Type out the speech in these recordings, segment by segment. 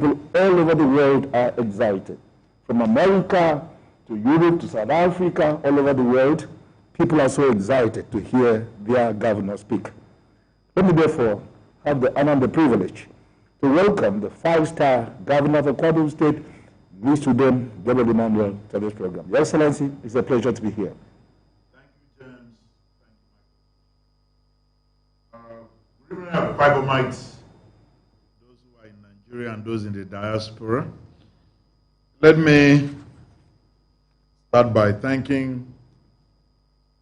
People all over the world are excited. From America to Europe to South Africa, all over the world, people are so excited to hear their governor speak. Let me therefore have the honor and the privilege to welcome the five-star governor of Akwa Ibom State, Mr. Udom Emmanuel, to this program. Your Excellency, it's a pleasure to be here. Thank you, James. Thank you, Michael. Good evening, Akwa Ibomites, those who are in Nigeria and those in the diaspora. Let me start by thanking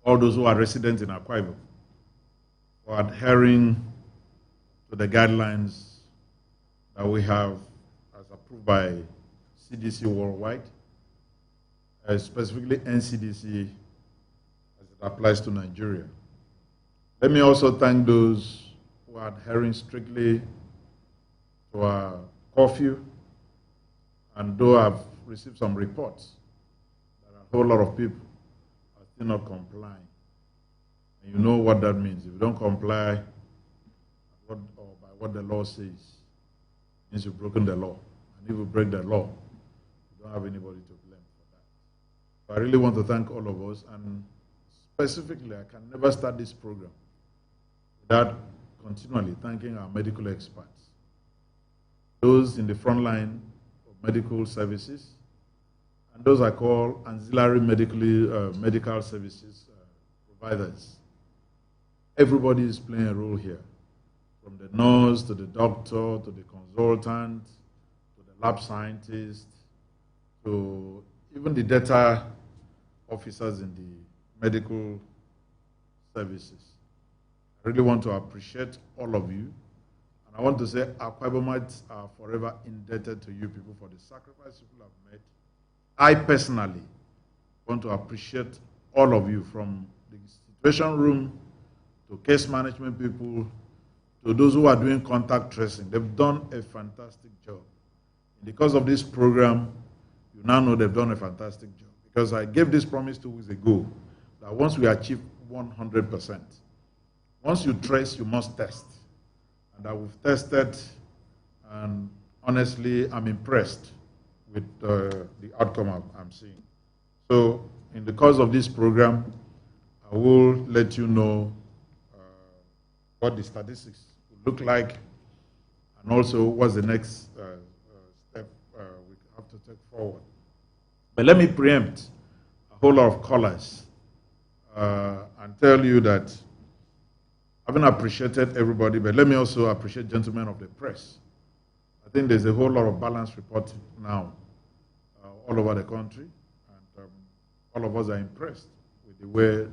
all those who are residents in Akwa Ibom for adhering to the guidelines that we have as approved by CDC worldwide, specifically NCDC as it applies to Nigeria. Let me also thank those who are adhering strictly to our curfew, and though I've received some reports that a whole lot of people are still not complying. And you know what that means. If you don't comply by what the law says, it means you've broken the law. And if you break the law, you don't have anybody to blame for that. So I really want to thank all of us, and specifically, I can never start this program without continually thanking our medical experts, those in the front line of medical services, and those I call ancillary medical services providers. Everybody is playing a role here, from the nurse to the doctor to the consultant to the lab scientist to even the data officers in the medical services. I really want to appreciate all of you, and I want to say Akwa Ibomites are forever indebted to you people for the sacrifice people have made. I personally want to appreciate all of you, from the situation room to case management people to those who are doing contact tracing. They've done a fantastic job. Because of this program, you now know they've done a fantastic job, because I gave this promise 2 weeks ago that once we achieve 100%, once you trace, you must test. And that we've tested, and honestly, I'm impressed with the outcome I'm seeing. So in the course of this program, I will let you know what the statistics will look like, and also what's the next step we have to take forward. But let me preempt a whole lot of callers and tell you that I haven't appreciated everybody, but let me also appreciate gentlemen of the press. I think there's a whole lot of balanced reporting now all over the country, and all of us are impressed with the way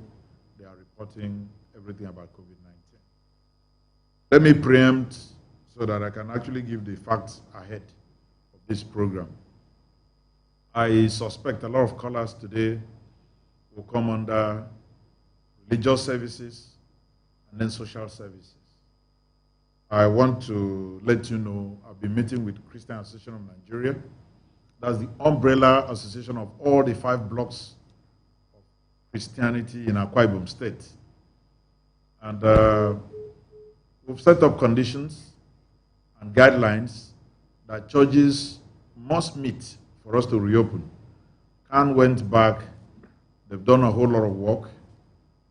they are reporting everything about COVID-19. Let me preempt so that I can actually give the facts ahead of this program. I suspect a lot of callers today will come under religious services and then social services. I want to let you know I've been meeting with Christian Association of Nigeria. That's the umbrella association of all the 5 blocks of Christianity in Akwa Ibom State. And we've set up conditions and guidelines that churches must meet for us to reopen. Khan went back. They've done a whole lot of work.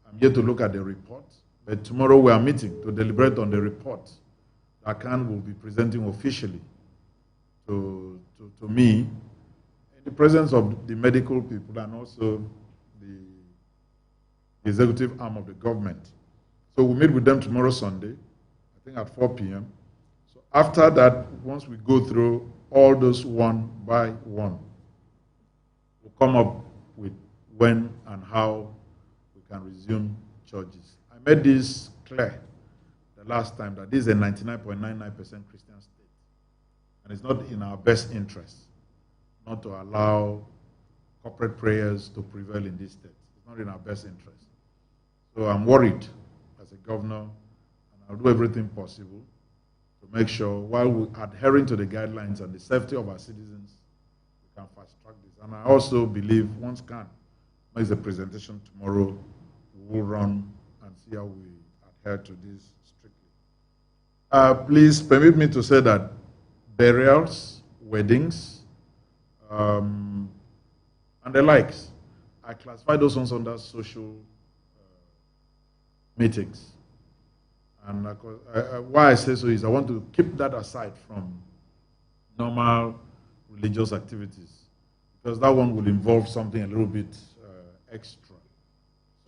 I'm here to look at the report. But tomorrow we are meeting to deliberate on the report that Khan will be presenting officially to me in the presence of the medical people and also the executive arm of the government. So we'll meet with them tomorrow, Sunday, I think at 4 p.m. So after that, once we go through all those one by one, we'll come up with when and how we can resume churches. I made this clear the last time that this is a 99.99% Christian state. And it's not in our best interest not to allow corporate prayers to prevail in this state. It's not in our best interest. So I'm worried as a governor, and I'll do everything possible to make sure, while we're adhering to the guidelines and the safety of our citizens, we can fast track this. And I also believe once Khan makes a presentation tomorrow, we will run and see how we adhere to this strictly. Please permit me to say that burials, weddings, and the likes. I classify those ones under social meetings. And why I say so is I want to keep that aside from normal religious activities, because that one will involve something a little bit extra.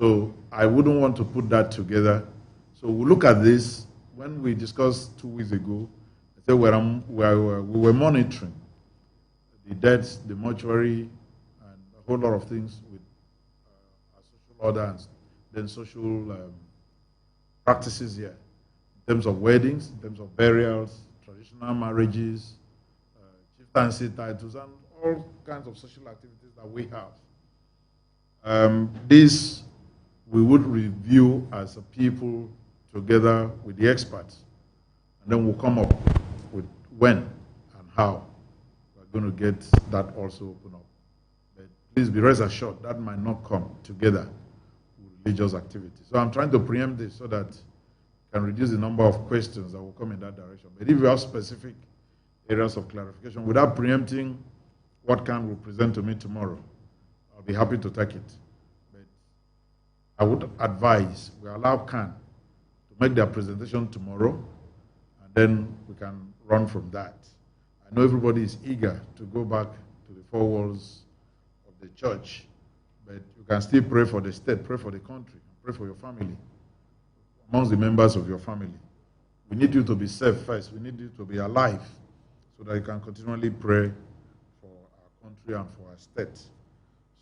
So I wouldn't want to put that together. So we'll look at this. When we discussed 2 weeks ago, I said we were monitoring the deaths, the mortuary, and a whole lot of things with our social order and then social practices here, in terms of weddings, in terms of burials, traditional marriages, chieftaincy titles, and all kinds of social activities that we have. This we would review as a people together with the experts, and then we'll come up with when and how we're going to get that also open up. But please be rest assured that might not come together with religious activities. So I'm trying to preempt this so that can reduce the number of questions that will come in that direction. But if you have specific areas of clarification, without preempting what Khan will present to me tomorrow, I'll be happy to take it. But I would advise we allow Khan to make their presentation tomorrow, and then we can run from that. I know everybody is eager to go back to the four walls of the church, but you can still pray for the state, pray for the country, pray for your family, amongst the members of your family. We need you to be safe first. We need you to be alive so that you can continually pray for our country and for our state.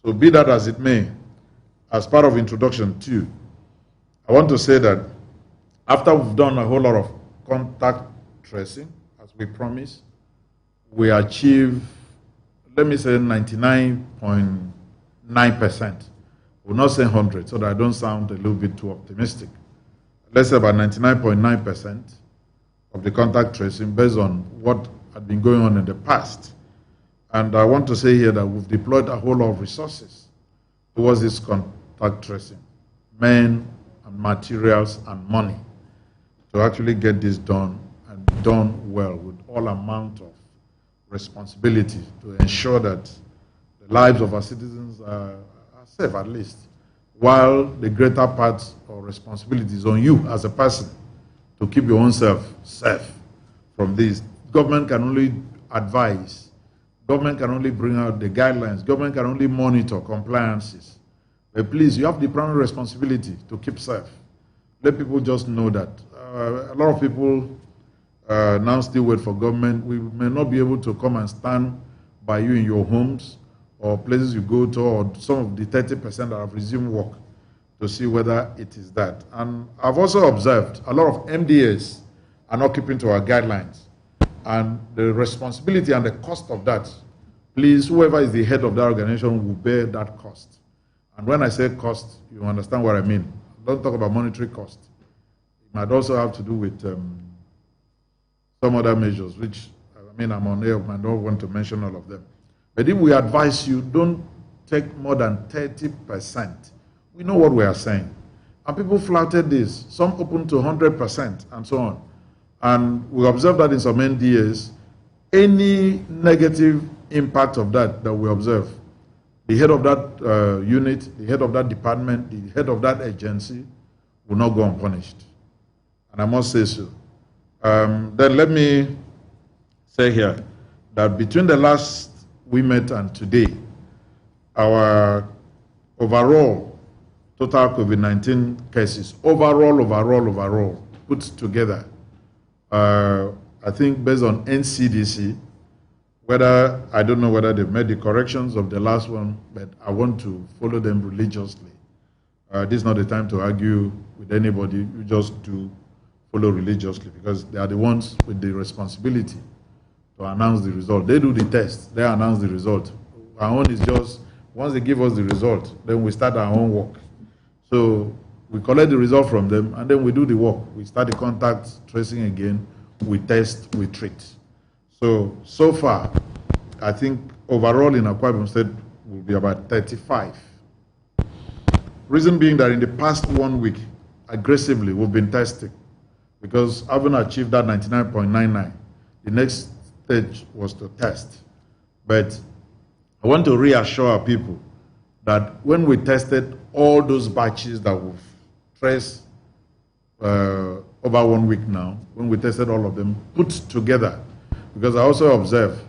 So be that as it may, as part of introduction too, I want to say that after we've done a whole lot of contact tracing, as we promised, we achieve, let me say 99.9%. We'll not say 100, so that I don't sound a little bit too optimistic. Let's say about 99.9% of the contact tracing based on what had been going on in the past. And I want to say here that we've deployed a whole lot of resources towards this contact tracing, men and materials and money, to actually get this done and done well with all amount of responsibility to ensure that the lives of our citizens are safe at least, while the greater part of responsibility is on you as a person to keep your own self safe from this. Government can only advise. Government can only bring out the guidelines. Government can only monitor compliances. But please, you have the primary responsibility to keep safe. Let people just know that. A lot of people now still wait for government. We may not be able to come and stand by you in your homes or places you go to, or some of the 30% that have resumed work, to see whether it is that. And I've also observed a lot of MDAs are not keeping to our guidelines. And the responsibility and the cost of that, please, whoever is the head of that organization will bear that cost. And when I say cost, you understand what I mean. Don't talk about monetary cost. It might also have to do with some other measures, which, I mean, I'm on air, I don't want to mention all of them. But if we advise you, don't take more than 30%. We know what we are saying. And people flouted this. Some open to 100% and so on. And we observe that in some NDAs, any negative impact of that we observe, the head of that unit, the head of that department, the head of that agency will not go unpunished. And I must say so. Then let me say here that between the last we met and today, our overall total COVID-19 cases, overall, put together, I think based on NCDC, I don't know whether they've made the corrections of the last one, but I want to follow them religiously. This is not the time to argue with anybody. You just do follow religiously, because they are the ones with the responsibility to announce the result. They do the test, they announce the result. Our own is just, once they give us the result, then we start our own work. So we collect the result from them, and then we do the work. We start the contact tracing again, we test, we treat. So far, I think overall in Akwa Ibom State will be about 35. Reason being that in the past 1 week, aggressively, we've been testing, because having achieved that 99.99, the next stage was to test. But I want to reassure our people that when we tested all those batches that we've traced over 1 week now, when we tested all of them put together, because I also observe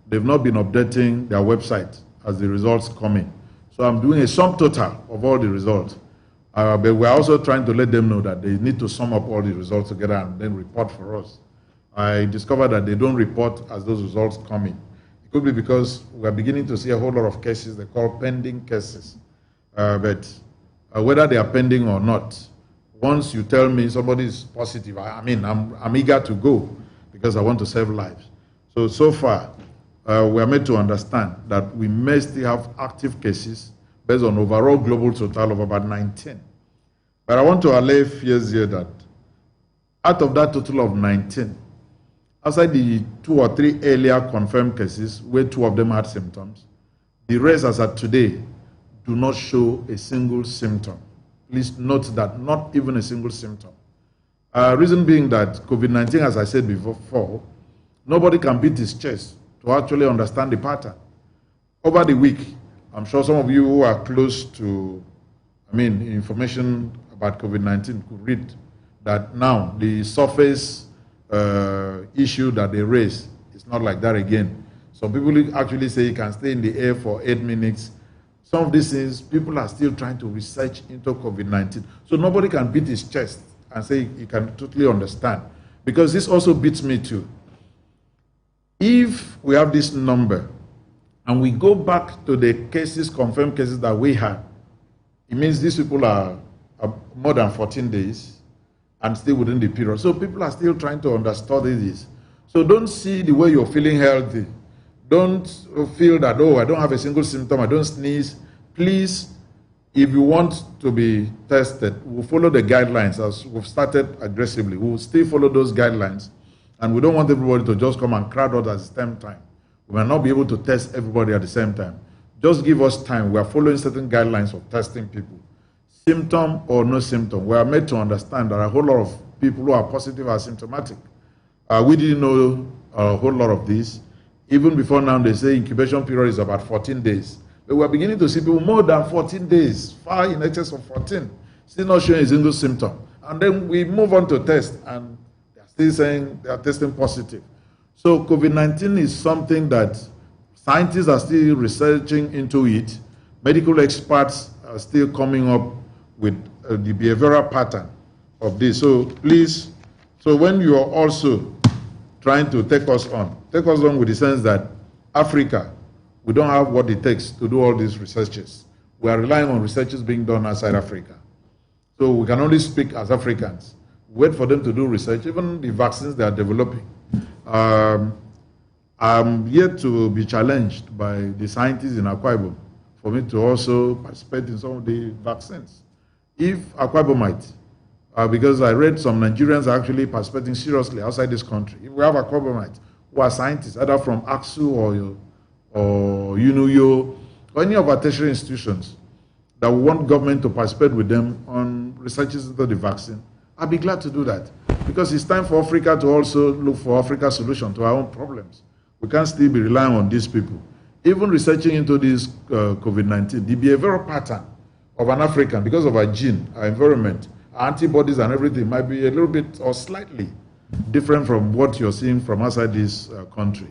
they've not been updating their website as the results come in. So I'm doing a sum total of all the results. But we're also trying to let them know that they need to sum up all the results together and then report for us. I discovered that they don't report as those results come in. It could be because we're beginning to see a whole lot of cases they call pending cases. But whether they are pending or not, once you tell me somebody is positive, I'm eager to go because I want to save lives. So far, we are made to understand that we may still have active cases based on overall global total of about 19. But I want to allay fears here that out of that total of 19, outside the 2 or 3 earlier confirmed cases, where 2 of them had symptoms, the rest as of today do not show a single symptom. Please note that, not even a single symptom. Reason being that COVID-19, as I said before, nobody can beat his chest to actually understand the pattern. Over the week, I'm sure some of you who are close to, information about COVID-19 could read that now the surface issue that they raise is not like that again. Some people actually say you can stay in the air for 8 minutes. Some of these things, people are still trying to research into COVID-19. So nobody can beat his chest and say he can totally understand. Because this also beats me too. If we have this number and we go back to the cases, confirmed cases that we had, it means these people are more than 14 days and still within the period. So people are still trying to understand this. So don't see the way you're feeling healthy. Don't feel that, oh, I don't have a single symptom, I don't sneeze. Please, if you want to be tested, we'll follow the guidelines as we've started aggressively. We'll still follow those guidelines. And we don't want everybody to just come and crowd out at the same time. We might not be able to test everybody at the same time. Just give us time. We are following certain guidelines of testing people. Symptom or no symptom, we are made to understand that a whole lot of people who are positive are symptomatic. We didn't know a whole lot of this. Even before now, they say incubation period is about 14 days. But we're beginning to see people more than 14 days, far in excess of 14, still not showing a single symptom. And then we move on to test, and they're still saying they are testing positive. So COVID-19 is something that scientists are still researching into it. Medical experts are still coming up with the behavioral pattern of this. So please, so when you are also trying to take us on with the sense that Africa, we don't have what it takes to do all these researches. We are relying on researches being done outside Africa. So we can only speak as Africans. Wait for them to do research, even the vaccines they are developing. I'm yet to be challenged by the scientists in Akwa Ibom for me to also participate in some of the vaccines. If Akwa Ibom might, because I read some Nigerians are actually participating seriously outside this country. If we have Akwa Ibomites who are scientists, either from AXU or UNUYO, or any of our tertiary institutions that want government to participate with them on researches into the vaccine, I'd be glad to do that. Because it's time for Africa to also look for Africa's solution to our own problems. We can't still be relying on these people. Even researching into this COVID-19, the behavioral pattern of an African, because of our gene, our environment, our antibodies and everything might be a little bit or slightly different from what you're seeing from outside this country.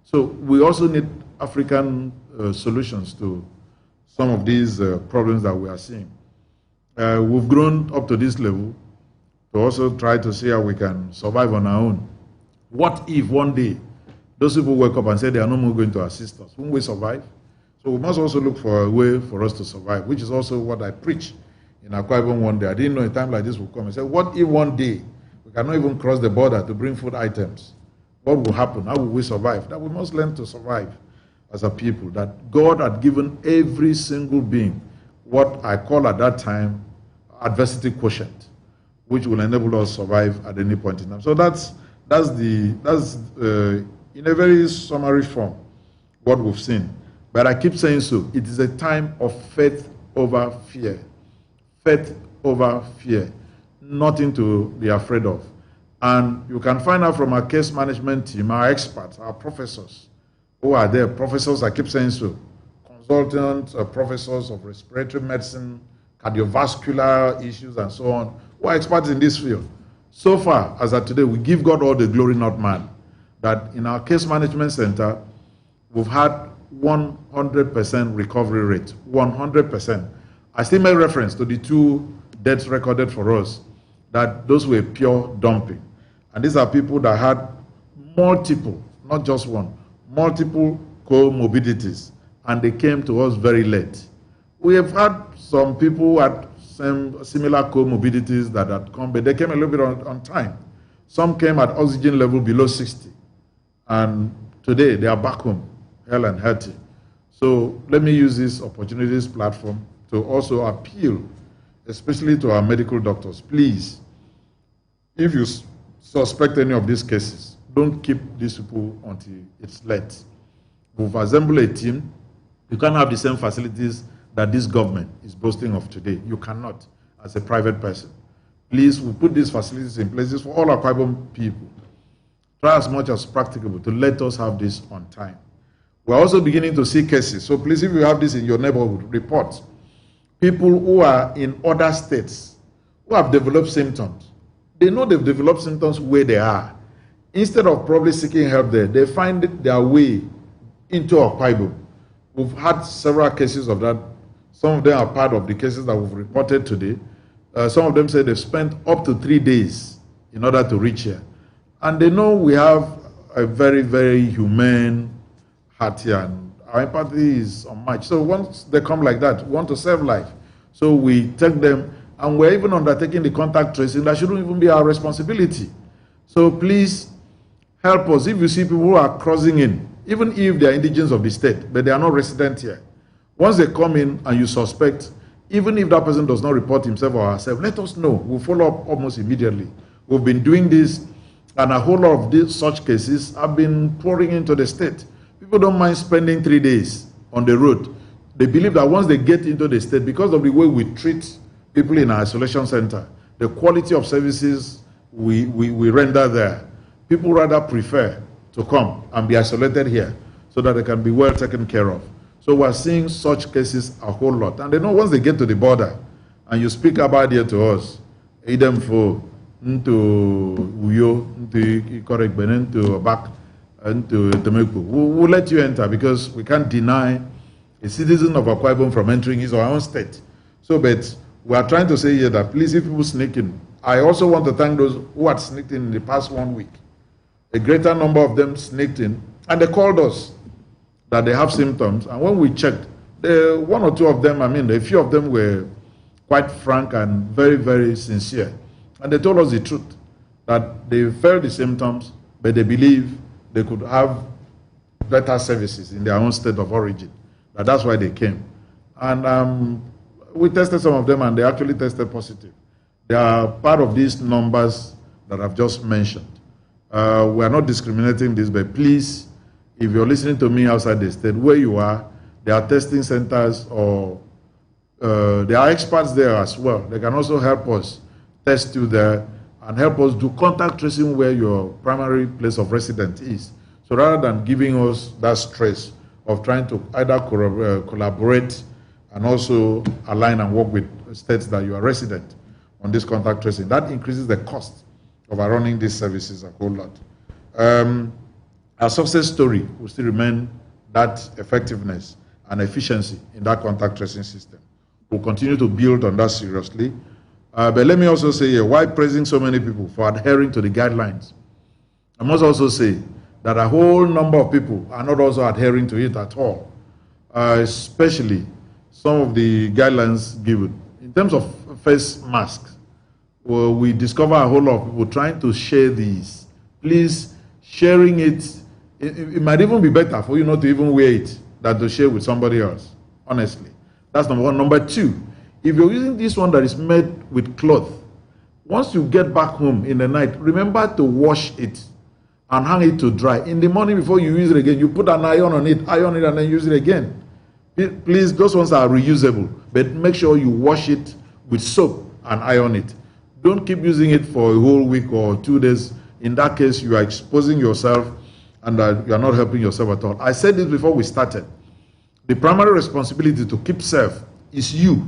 So we also need African solutions to some of these problems that we are seeing. We've grown up to this level to also try to see how we can survive on our own. What if one day those people wake up and say they are no more going to assist us? Won't we survive? So we must also look for a way for us to survive, which is also what I preach in Akwa Ibom one day. I didn't know a time like this would come. I said, what if one day we cannot even cross the border to bring food items? What will happen? How will we survive? That we must learn to survive as a people. That God had given every single being what I call at that time adversity quotient, which will enable us to survive at any point in time. So that's in a very summary form what we've seen. But I keep saying so. It is a time of faith over fear. Faith over fear. Nothing to be afraid of. And you can find out from our case management team, our experts, our professors who are there. Professors, I keep saying so, consultants, professors of respiratory medicine, cardiovascular issues, and so on, who are experts in this field. So far, as of today, we give God all the glory, not man, that in our case management center, we've had 100% recovery rate, 100%. I still make reference to the 2 deaths recorded for us, that those were pure dumping. And these are people that had multiple, not just one, multiple comorbidities, and they came to us very late. We have had some people who had similar comorbidities that had come, but they came a little bit on time. Some came at oxygen level below 60, and today they are back home, hale and healthy. So let me use this opportunity, this platform, to also appeal, especially to our medical doctors. Please, if you suspect any of these cases, don't keep these people until it's late. We've assembled a team. You can't have the same facilities that this government is boasting of today. You cannot, as a private person. Please, we put these facilities in places for all Akwa Ibom people. Try as much as practicable to let us have this on time. We're also beginning to see cases. So please, if you have this in your neighborhood, report. People who are in other states who have developed symptoms. They know they've developed symptoms where they are. Instead of probably seeking help there, they find their way into Akwa Ibom. We've had several cases of that. Some of them are part of the cases that we've reported today. Some of them say they've spent up to 3 days in order to reach here. And they know we have a very, very humane heart here, and our empathy is unmatched. So once they come like that, we want to save life. So we take them, and we're even undertaking the contact tracing. That shouldn't even be our responsibility. So please help us. If you see people who are crossing in, even if they are indigents of the state, but they are not resident here, once they come in and you suspect, even if that person does not report himself or herself, let us know. We'll follow up almost immediately. We've been doing this, and a whole lot of such cases have been pouring into the state. People don't mind spending 3 days on the road. They believe that once they get into the state, because of the way we treat people in our isolation center, the quality of services we render there, people rather prefer to come and be isolated here so that they can be well taken care of. So we're seeing such cases a whole lot. And they know once they get to the border and you speak about it to us, Idem for into Uyo, into Ikorekben, into Obak, into Temeku, we'll let you enter, because we can't deny a citizen of Akwa Ibom from entering his or her own state. So, but we are trying to say here that please, if people sneak in, I also want to thank those who had sneaked in the past 1 week. A greater number of them sneaked in, and they called us that they have symptoms. And when we checked, one or two of them, a few of them were quite frank and very, very sincere. And they told us the truth, that they felt the symptoms, but they believe they could have better services in their own state of origin. That's why they came. And we tested some of them, and they actually tested positive. They are part of these numbers that I've just mentioned. We are not discriminating this, but please, if you're listening to me outside the state, where you are, there are testing centers, or there are experts there as well. They can also help us test you there and help us do contact tracing where your primary place of residence is. So rather than giving us that stress of trying to either collaborate and also align and work with states that you are resident on this contact tracing, that increases the cost of our running these services a whole lot. Our success story will still remain that effectiveness and efficiency in that contact tracing system. We'll continue to build on that seriously. But let me also say here, why praising so many people for adhering to the guidelines? I must also say that a whole number of people are not also adhering to it at all, especially some of the guidelines given. In terms of face masks, well, we discover a whole lot of people trying to share these. Please, sharing it might even be better for you not to even wear it than to share with somebody else, honestly. That's number one. Number two, if you're using this one that is made with cloth, once you get back home in the night, remember to wash it and hang it to dry. In the morning before you use it again, you put an iron on it, and then use it again. Please, those ones are reusable, but make sure you wash it with soap and iron it. Don't keep using it for a whole week or 2 days. In that case, you are exposing yourself and you are not helping yourself at all. I said this before we started. The primary responsibility to keep safe is you,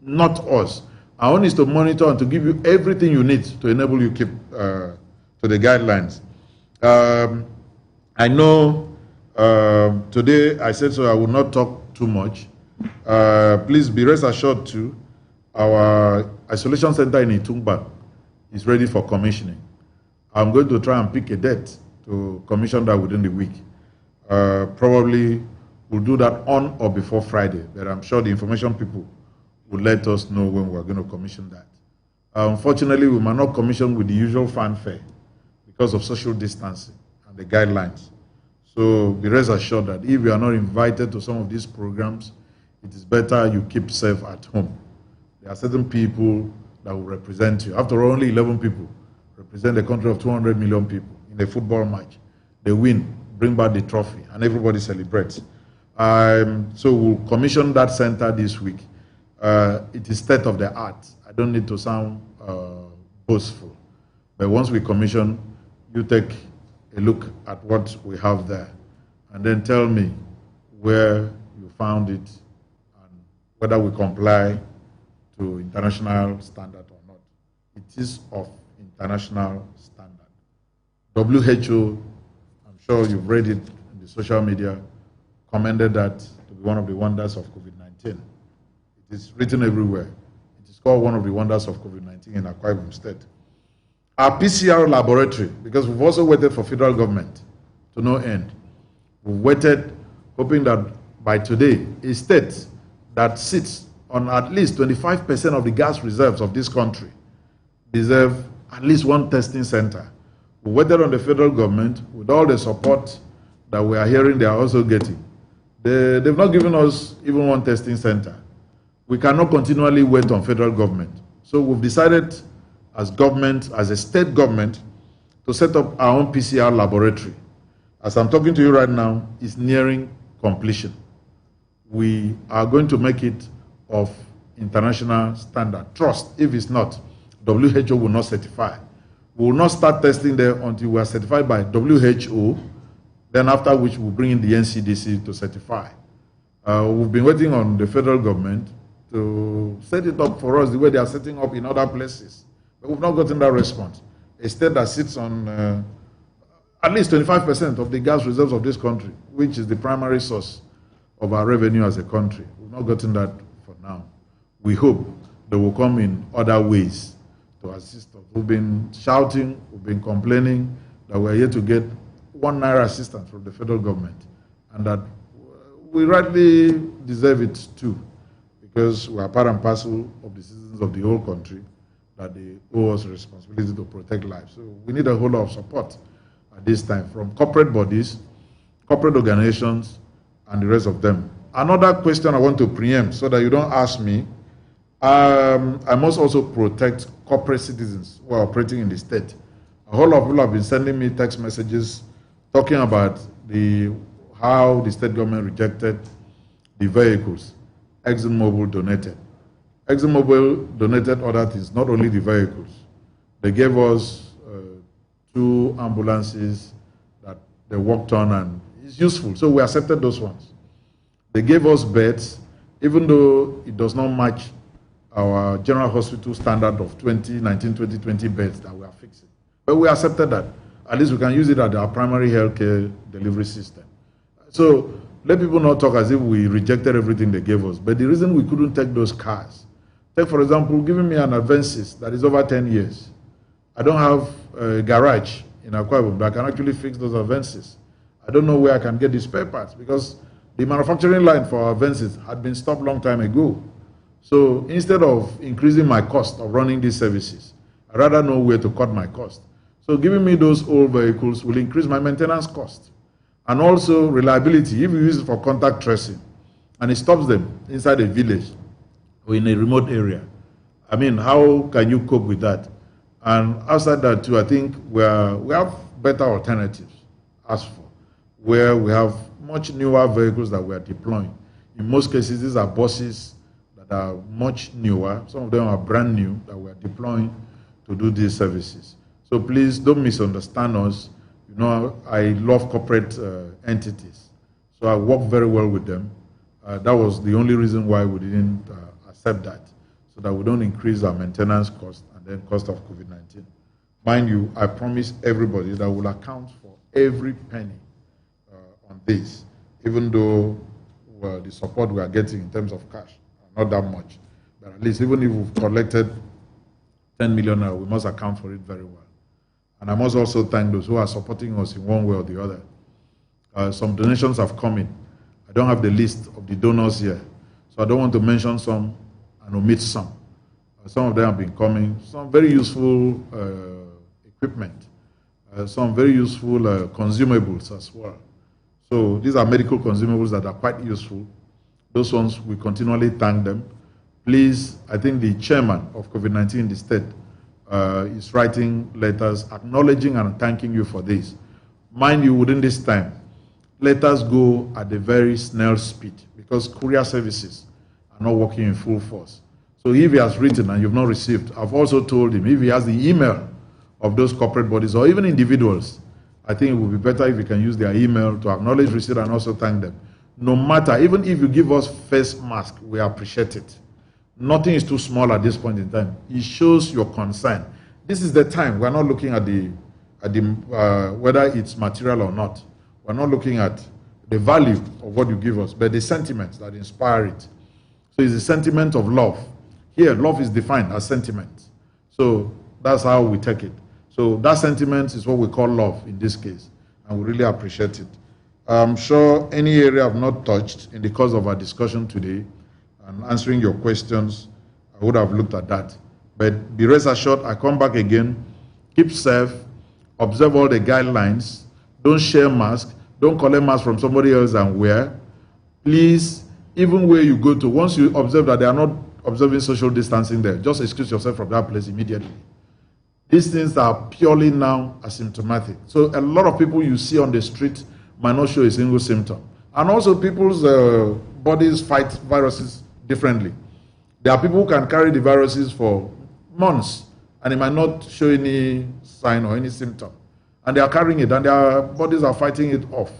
not us. Our own is to monitor and to give you everything you need to enable you keep to the guidelines. I know today I said so I will not talk too much. Please be rest assured too, our isolation center in Itumba is ready for commissioning. I'm going to try and pick a date to commission that within the week. Probably we'll do that on or before Friday, but I'm sure the information people will let us know when we're going to commission that. Unfortunately, we might not commission with the usual fanfare because of social distancing and the guidelines. So be rest assured that if you are not invited to some of these programs, it is better you keep safe at home. There are certain people that will represent you. After all, only 11 people represent a country of 200 million people in a football match. They win, bring back the trophy, and everybody celebrates. So we'll commission that center this week. It is state of the art. I don't need to sound boastful. But once we commission, you take a look at what we have there and then tell me where you found it and whether we comply to international standard or not. It is of international standard. WHO, I'm sure you've read it in the social media, commended that to be one of the wonders of COVID-19. It is written everywhere. It is called one of the wonders of COVID-19 in Akwa Ibom State. Our PCR laboratory, because we've also waited for federal government to no end. We've waited, hoping that by today, a state that sits on at least 25% of the gas reserves of this country deserve at least one testing center. We waited on the federal government with all the support that we are hearing they are also getting. They've not given us even one testing center. We cannot continually wait on federal government. So we've decided as government, as a state government, to set up our own PCR laboratory. As I'm talking to you right now, it's nearing completion. We are going to make it of international standard. Trust, if it's not, WHO will not certify. We will not start testing there until we are certified by WHO, then after which we'll bring in the NCDC to certify. We've been waiting on the federal government to set it up for us the way they are setting up in other places. But we've not gotten that response. A state that sits on at least 25% of the gas reserves of this country, which is the primary source of our revenue as a country. We've not gotten that for now. We hope they will come in other ways to assist us. We've been shouting, we've been complaining that we're here to get ₦1 assistance from the federal government, and that we rightly deserve it too, because we are part and parcel of the citizens of the whole country, that they owe us a responsibility to protect lives. So we need a whole lot of support at this time from corporate bodies, corporate organizations, and the rest of them. Another question I want to preempt so that you don't ask me, I must also protect corporate citizens who are operating in the state. A whole lot of people have been sending me text messages talking about how the state government rejected the vehicles ExxonMobil donated. ExxonMobil donated other things, not only the vehicles. They gave us 2 ambulances that they worked on, and it's useful. So we accepted those ones. They gave us beds, even though it does not match our general hospital standard of 2019-2020 beds that we are fixing. But we accepted that. At least we can use it as our primary healthcare delivery system. So let people not talk as if we rejected everything they gave us. But the reason we couldn't take those cars, take for example, giving me an Advances that is over 10 years. I don't have a garage in Akwa Ibom that can actually fix those Advances. I don't know where I can get the spare parts because the manufacturing line for Advances had been stopped long time ago. So instead of increasing my cost of running these services, I'd rather know where to cut my cost. So giving me those old vehicles will increase my maintenance cost. And also reliability, if you use it for contact tracing, and it stops them inside a village or in a remote area. I mean, how can you cope with that? And outside that too, I think we have better alternatives as for where we have much newer vehicles that we are deploying. In most cases, these are buses that are much newer. Some of them are brand new that we are deploying to do these services. So please don't misunderstand us. You know, I love corporate entities. So I work very well with them. That was the only reason why we didn't accept that, so that we don't increase our maintenance cost and then cost of COVID-19. Mind you, I promise everybody that we'll account for every penny on this, even though the support we are getting in terms of cash, not that much. But at least even if we've collected 10 million, we must account for it very well. And I must also thank those who are supporting us in one way or the other. Some donations have come in. I don't have the list of the donors here, so I don't want to mention some and omit some. Some of them have been coming. Some very useful equipment, some very useful consumables as well. So these are medical consumables that are quite useful. Those ones, we continually thank them. Please, I think the chairman of COVID-19 in the state is writing letters acknowledging and thanking you for this. Mind you, within this time, let us go at a very snail speed, because courier services are not working in full force. So if he has written and you've not received, I've also told him, if he has the email of those corporate bodies or even individuals, I think it would be better if you can use their email to acknowledge receipt and also thank them. No matter, even if you give us face mask, we appreciate it. Nothing is too small at this point in time. It shows your concern. This is the time. We're not looking at whether it's material or not. We're not looking at the value of what you give us, but the sentiments that inspire it. So it's a sentiment of love. Here, love is defined as sentiment. So that's how we take it. So that sentiment is what we call love in this case, and we really appreciate it. I'm sure any area I've not touched in the course of our discussion today and answering your questions, I would have looked at that. But be rest assured, I come back again, keep safe, observe all the guidelines, don't share masks, don't collect masks from somebody else and wear. Please, even where you go to, once you observe that they are not observing social distancing there, just excuse yourself from that place immediately. These things are purely now asymptomatic. So a lot of people you see on the street might not show a single symptom. And also people's bodies fight viruses differently. There are people who can carry the viruses for months and it might not show any sign or any symptom. And they are carrying it and their bodies are fighting it off.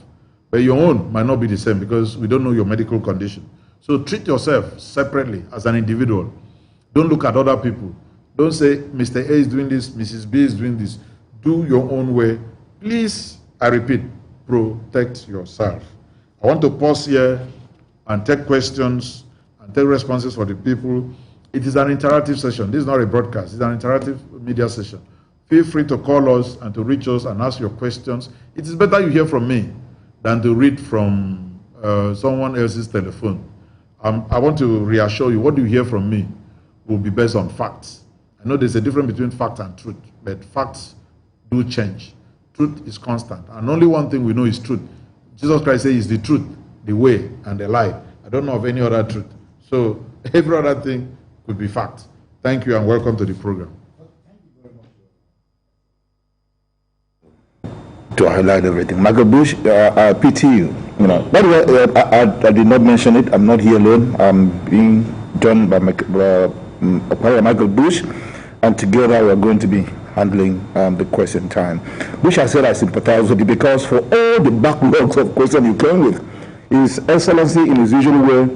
But your own might not be the same because we don't know your medical condition. So treat yourself separately as an individual. Don't look at other people. Don't say, Mr. A is doing this, Mrs. B is doing this. Do your own way. Please, I repeat, protect yourself. I want to pause here and take questions and take responses for the people. It is an interactive session. This is not a broadcast. It's an interactive media session. Feel free to call us and to reach us and ask your questions. It is better you hear from me than to read from someone else's telephone. I want to reassure you, what you hear from me will be based on facts. I know there's a difference between fact and truth, but facts do change. Truth is constant, and only one thing we know is truth. Jesus Christ says is the truth, the way, and the life. I don't know of any other truth. So every other thing could be fact. Thank you and welcome to the program. To highlight everything. Michael Bush, PTU. You know, by the way, I did not mention it. I'm not here alone. I'm being done by Michael Bush, and together we're going to be handling the question time. Bush, I said I sympathize with you because for all the backlogs of questions you came with, His Excellency in his usual way,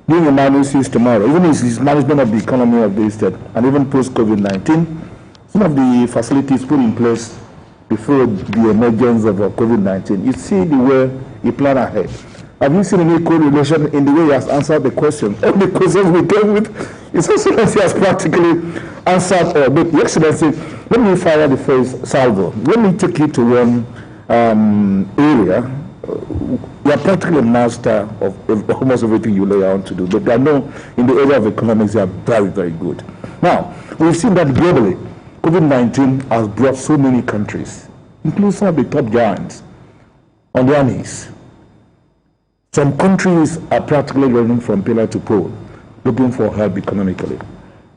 Udom Emmanuel sees tomorrow, even his management of the economy of the state, and even post-COVID-19, some of the facilities put in place before the emergence of COVID-19. You see the way he planned ahead. Have you seen any correlation in the way he has answered the question? All the questions we came with, His Excellency has practically answered all. But Your Excellency, let me fire the first salvo. Let me take you to one area. You are practically a master of almost everything you lay out to do. But I know in the area of economics, you are very, very good. Now, we've seen that globally, COVID-19 has brought so many countries, including some of the top giants, on their knees. Some countries are practically running from pillar to pole, looking for help economically.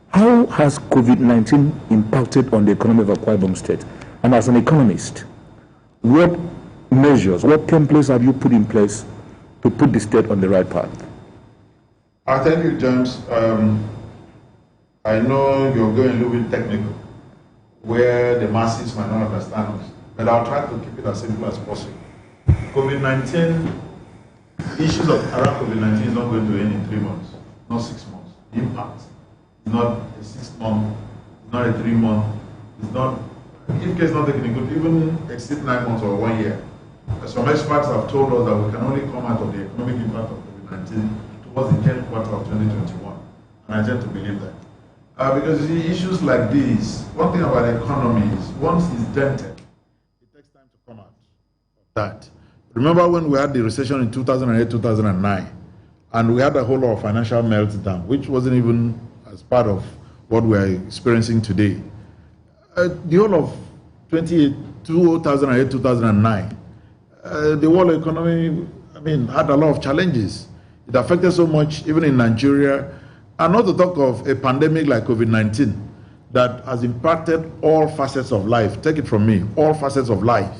How has COVID-19 impacted on the economy of Akwa Ibom State? And as an economist, what measures, what templates have you put in place to put the state on the right path? Thank you, James. I know you're going a little bit technical, where the masses might not understand us. But I'll try to keep it as simple as possible. COVID-19, issues around COVID-19 is not going to end in 3 months, not 6 months. The impact is not a 6 month, it's not a 3 month, it's not, if case not taken, it could even exceed 9 months or 1 year. Some experts have told us that we can only come out of the economic impact of COVID-19 towards the 10th quarter of 2021. And I tend to believe that. Because you see, issues like these, one thing about the economy is once it's dented, it takes time to come out of that. Remember when we had the recession in 2008, 2009, and we had a whole lot of financial meltdown, which wasn't even as part of what we are experiencing today. The whole of 2008, 2009, the world economy, had a lot of challenges. It affected so much, even in Nigeria, and not to talk of a pandemic like COVID-19 that has impacted all facets of life. Take it from me, all facets of life.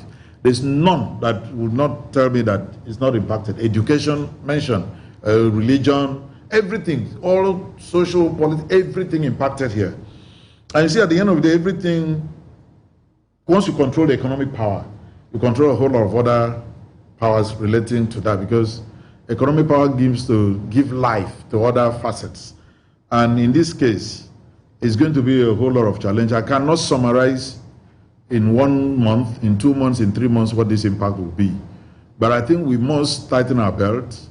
There's none that would not tell me that it's not impacted. Education, mentioned, religion, everything, all social, politics, everything impacted here. And you see, at the end of the day, everything, once you control the economic power, you control a whole lot of other powers relating to that, because economic power give life to other facets. And in this case, it's going to be a whole lot of challenge. I cannot summarize in 1 month, in 2 months, in 3 months what this impact will be. But I think we must tighten our belts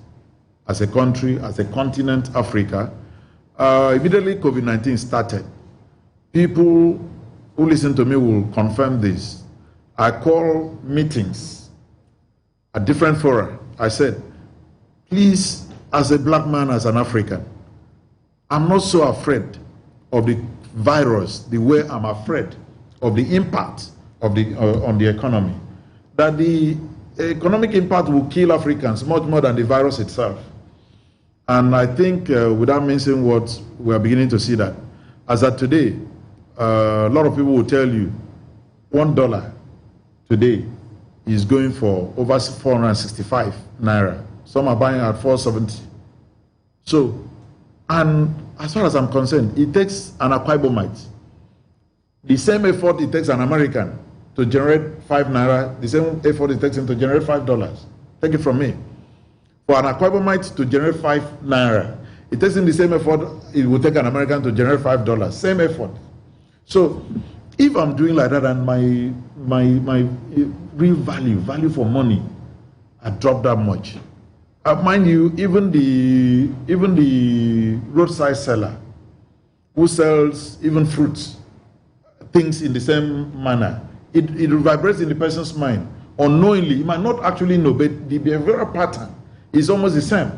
as a country, as a continent, Africa. Immediately COVID-19 started, people who listen to me will confirm this. I call meetings at different fora. I said, please, as a black man, as an African, I'm not so afraid of the virus the way I'm afraid of the impact of on the economy. That the economic impact will kill Africans much more than the virus itself. And I think, without mentioning words, we are beginning to see that. As of today, a lot of people will tell you $1 today is going for over 465 naira. Some are buying at 470. So, and as far as I'm concerned, it takes an Akwa Ibomite the same effort it takes an American to generate 5 naira, the same effort it takes him to generate $5. Take it from me. For an Akwa Ibomite to generate 5 naira, it takes him the same effort it would take an American to generate $5. Same effort. So, if I'm doing like that and my real value for money, I drop that much. Mind you, even the roadside seller who sells even fruits, things in the same manner, it vibrates in the person's mind. Unknowingly, he might not actually know, but the behavioral pattern is almost the same.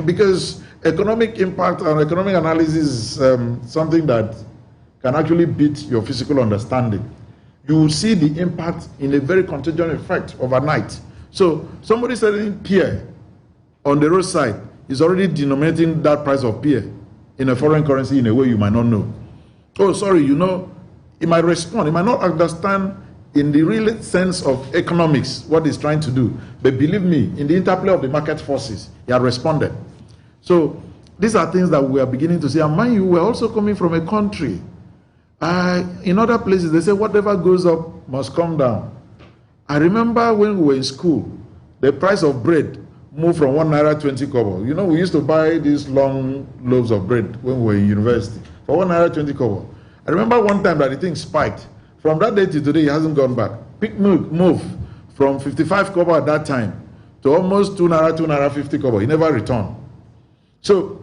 Because economic impact and economic analysis is something that can actually beat your physical understanding. You will see the impact in a very contagious effect overnight. So somebody selling pear on the roadside is already denominating that price of pear in a foreign currency in a way you might not know. Oh, sorry, he might respond. He might not understand in the real sense of economics what he's trying to do. But believe me, in the interplay of the market forces, he had responded. So these are things that we are beginning to see. And mind you, we're also coming from a country. In other places, they say whatever goes up must come down. I remember when we were in school, the price of bread moved from 1 naira 20 kobo. We used to buy these long loaves of bread when we were in university for 1 naira 20 kobo. I remember one time that the thing spiked. From that day to today, it hasn't gone back. Big move from 55 kobo at that time to almost 2 naira 50 kobo. He never returned. So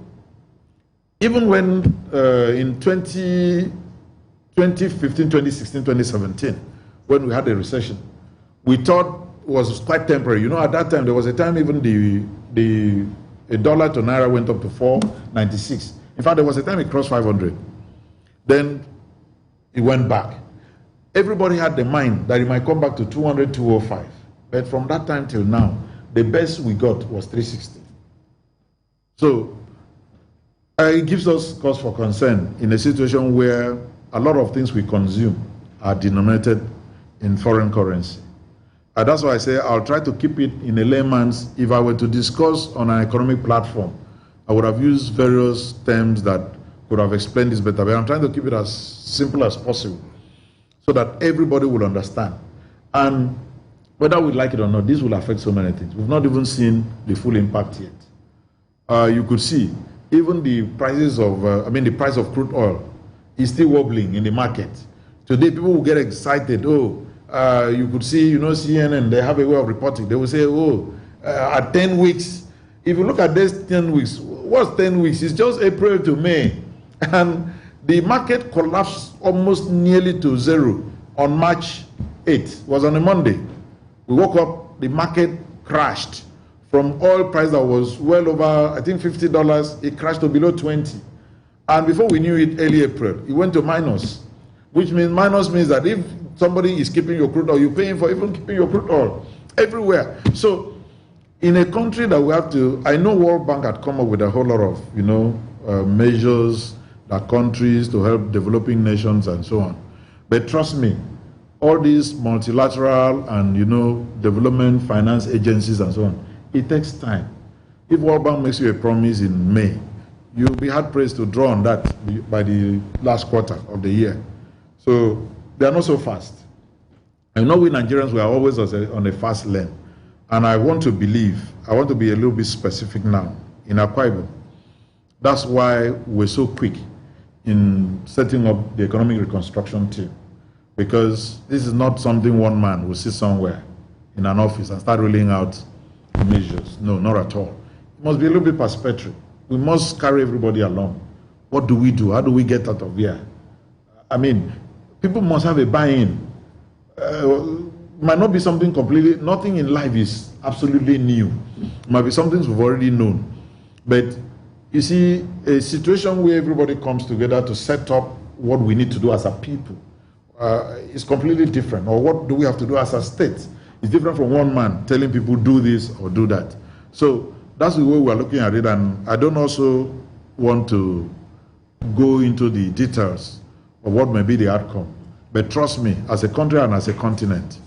even when in 2015, 2016, 2017, when we had a recession, we thought it was quite temporary. At that time, there was a time even the dollar to naira went up to 4.96. In fact, there was a time it crossed 500. Then it went back. Everybody had the mind that it might come back to 200, 205. But from that time till now, the best we got was 360. So it gives us cause for concern in a situation where a lot of things we consume are denominated in foreign currency. And that's why I say I'll try to keep it in a layman's. If I were to discuss on an economic platform, I would have used various terms that could have explained this better. But I'm trying to keep it as simple as possible, so that everybody will understand. And whether we like it or not, this will affect so many things. We've not even seen the full impact yet. You could see even the prices of, the price of crude oil is still wobbling in the market. Today, people will get excited. You could see, CNN, they have a way of reporting. They will say, at 10 weeks, if you look at this 10 weeks, what's 10 weeks? It's just April to May. And the market collapsed almost nearly to zero on March 8th. It was on a Monday. We woke up, the market crashed from oil price that was well over, I think, $50. It crashed to below 20. And before we knew it, early April, it went to minus, which means minus means that if somebody is keeping your crude oil, you're paying for even keeping your crude oil everywhere. So in a country that we have to, I know World Bank had come up with a whole lot of, measures that countries to help developing nations and so on. But trust me, all these multilateral and, development finance agencies and so on, it takes time. If World Bank makes you a promise in May, you'll be hard-pressed to draw on that by the last quarter of the year. So they are not so fast. I know we Nigerians, we are always on a fast lane. And I want to be a little bit specific now in Akwa Ibom. That's why we're so quick in setting up the economic reconstruction team. Because this is not something one man will sit somewhere in an office and start rolling out measures. No, not at all. It must be a little bit participatory. We must carry everybody along. What do we do? How do we get out of here? People must have a buy-in. Might not be something completely, nothing in life is absolutely new. It might be something we've already known. But you see, a situation where everybody comes together to set up what we need to do as a people is completely different. Or what do we have to do as a state? It's different from one man telling people do this or do that. So that's the way we're looking at it. And I don't also want to go into the details of what may be the outcome. But trust me, as a country and as a continent,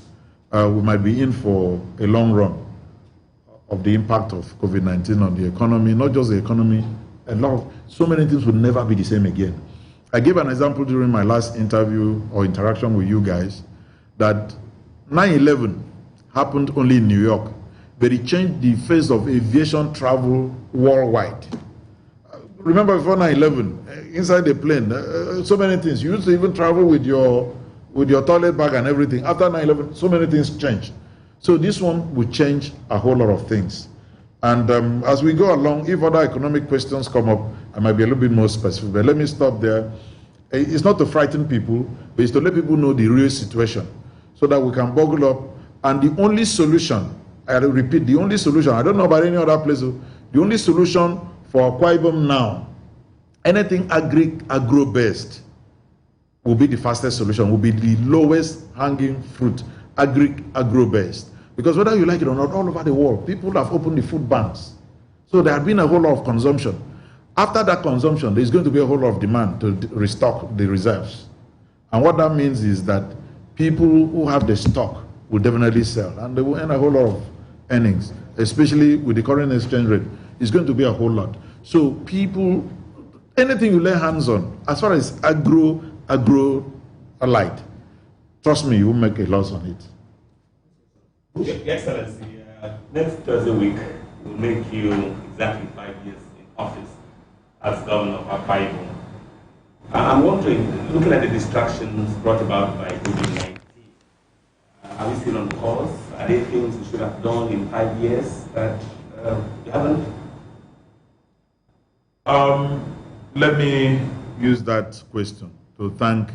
we might be in for a long run of the impact of COVID-19 on the economy, not just the economy, so many things will never be the same again. I gave an example during my last interview or interaction with you guys that 9/11 happened only in New York, but it changed the face of aviation travel worldwide. Remember before 9/11, inside the plane, so many things. You used to even travel with your toilet bag and everything. After 9/11, so many things changed. So this one will change a whole lot of things. And as we go along, if other economic questions come up, I might be a little bit more specific. But let me stop there. It's not to frighten people, but it's to let people know the real situation so that we can buckle up. And the only solution, I repeat, the only solution, I don't know about any other place, the only solution for Akwa Ibom now, anything agro-based will be the fastest solution, will be the lowest hanging fruit, agro-based. Because whether you like it or not, all over the world, people have opened the food banks. So there has been a whole lot of consumption. After that consumption, there's going to be a whole lot of demand to restock the reserves. And what that means is that people who have the stock will definitely sell. And they will earn a whole lot of earnings, especially with the current exchange rate. It's going to be a whole lot. So people, anything you lay hands on, as far as agro-allied, trust me, you will make a loss on it. Excellency, next Thursday week will make you exactly 5 years in office as governor of Akwa Ibom. I'm wondering, looking at the distractions brought about by COVID-19, are we still on course? Are there things we should have done in 5 years that you haven't? Let me use that question to thank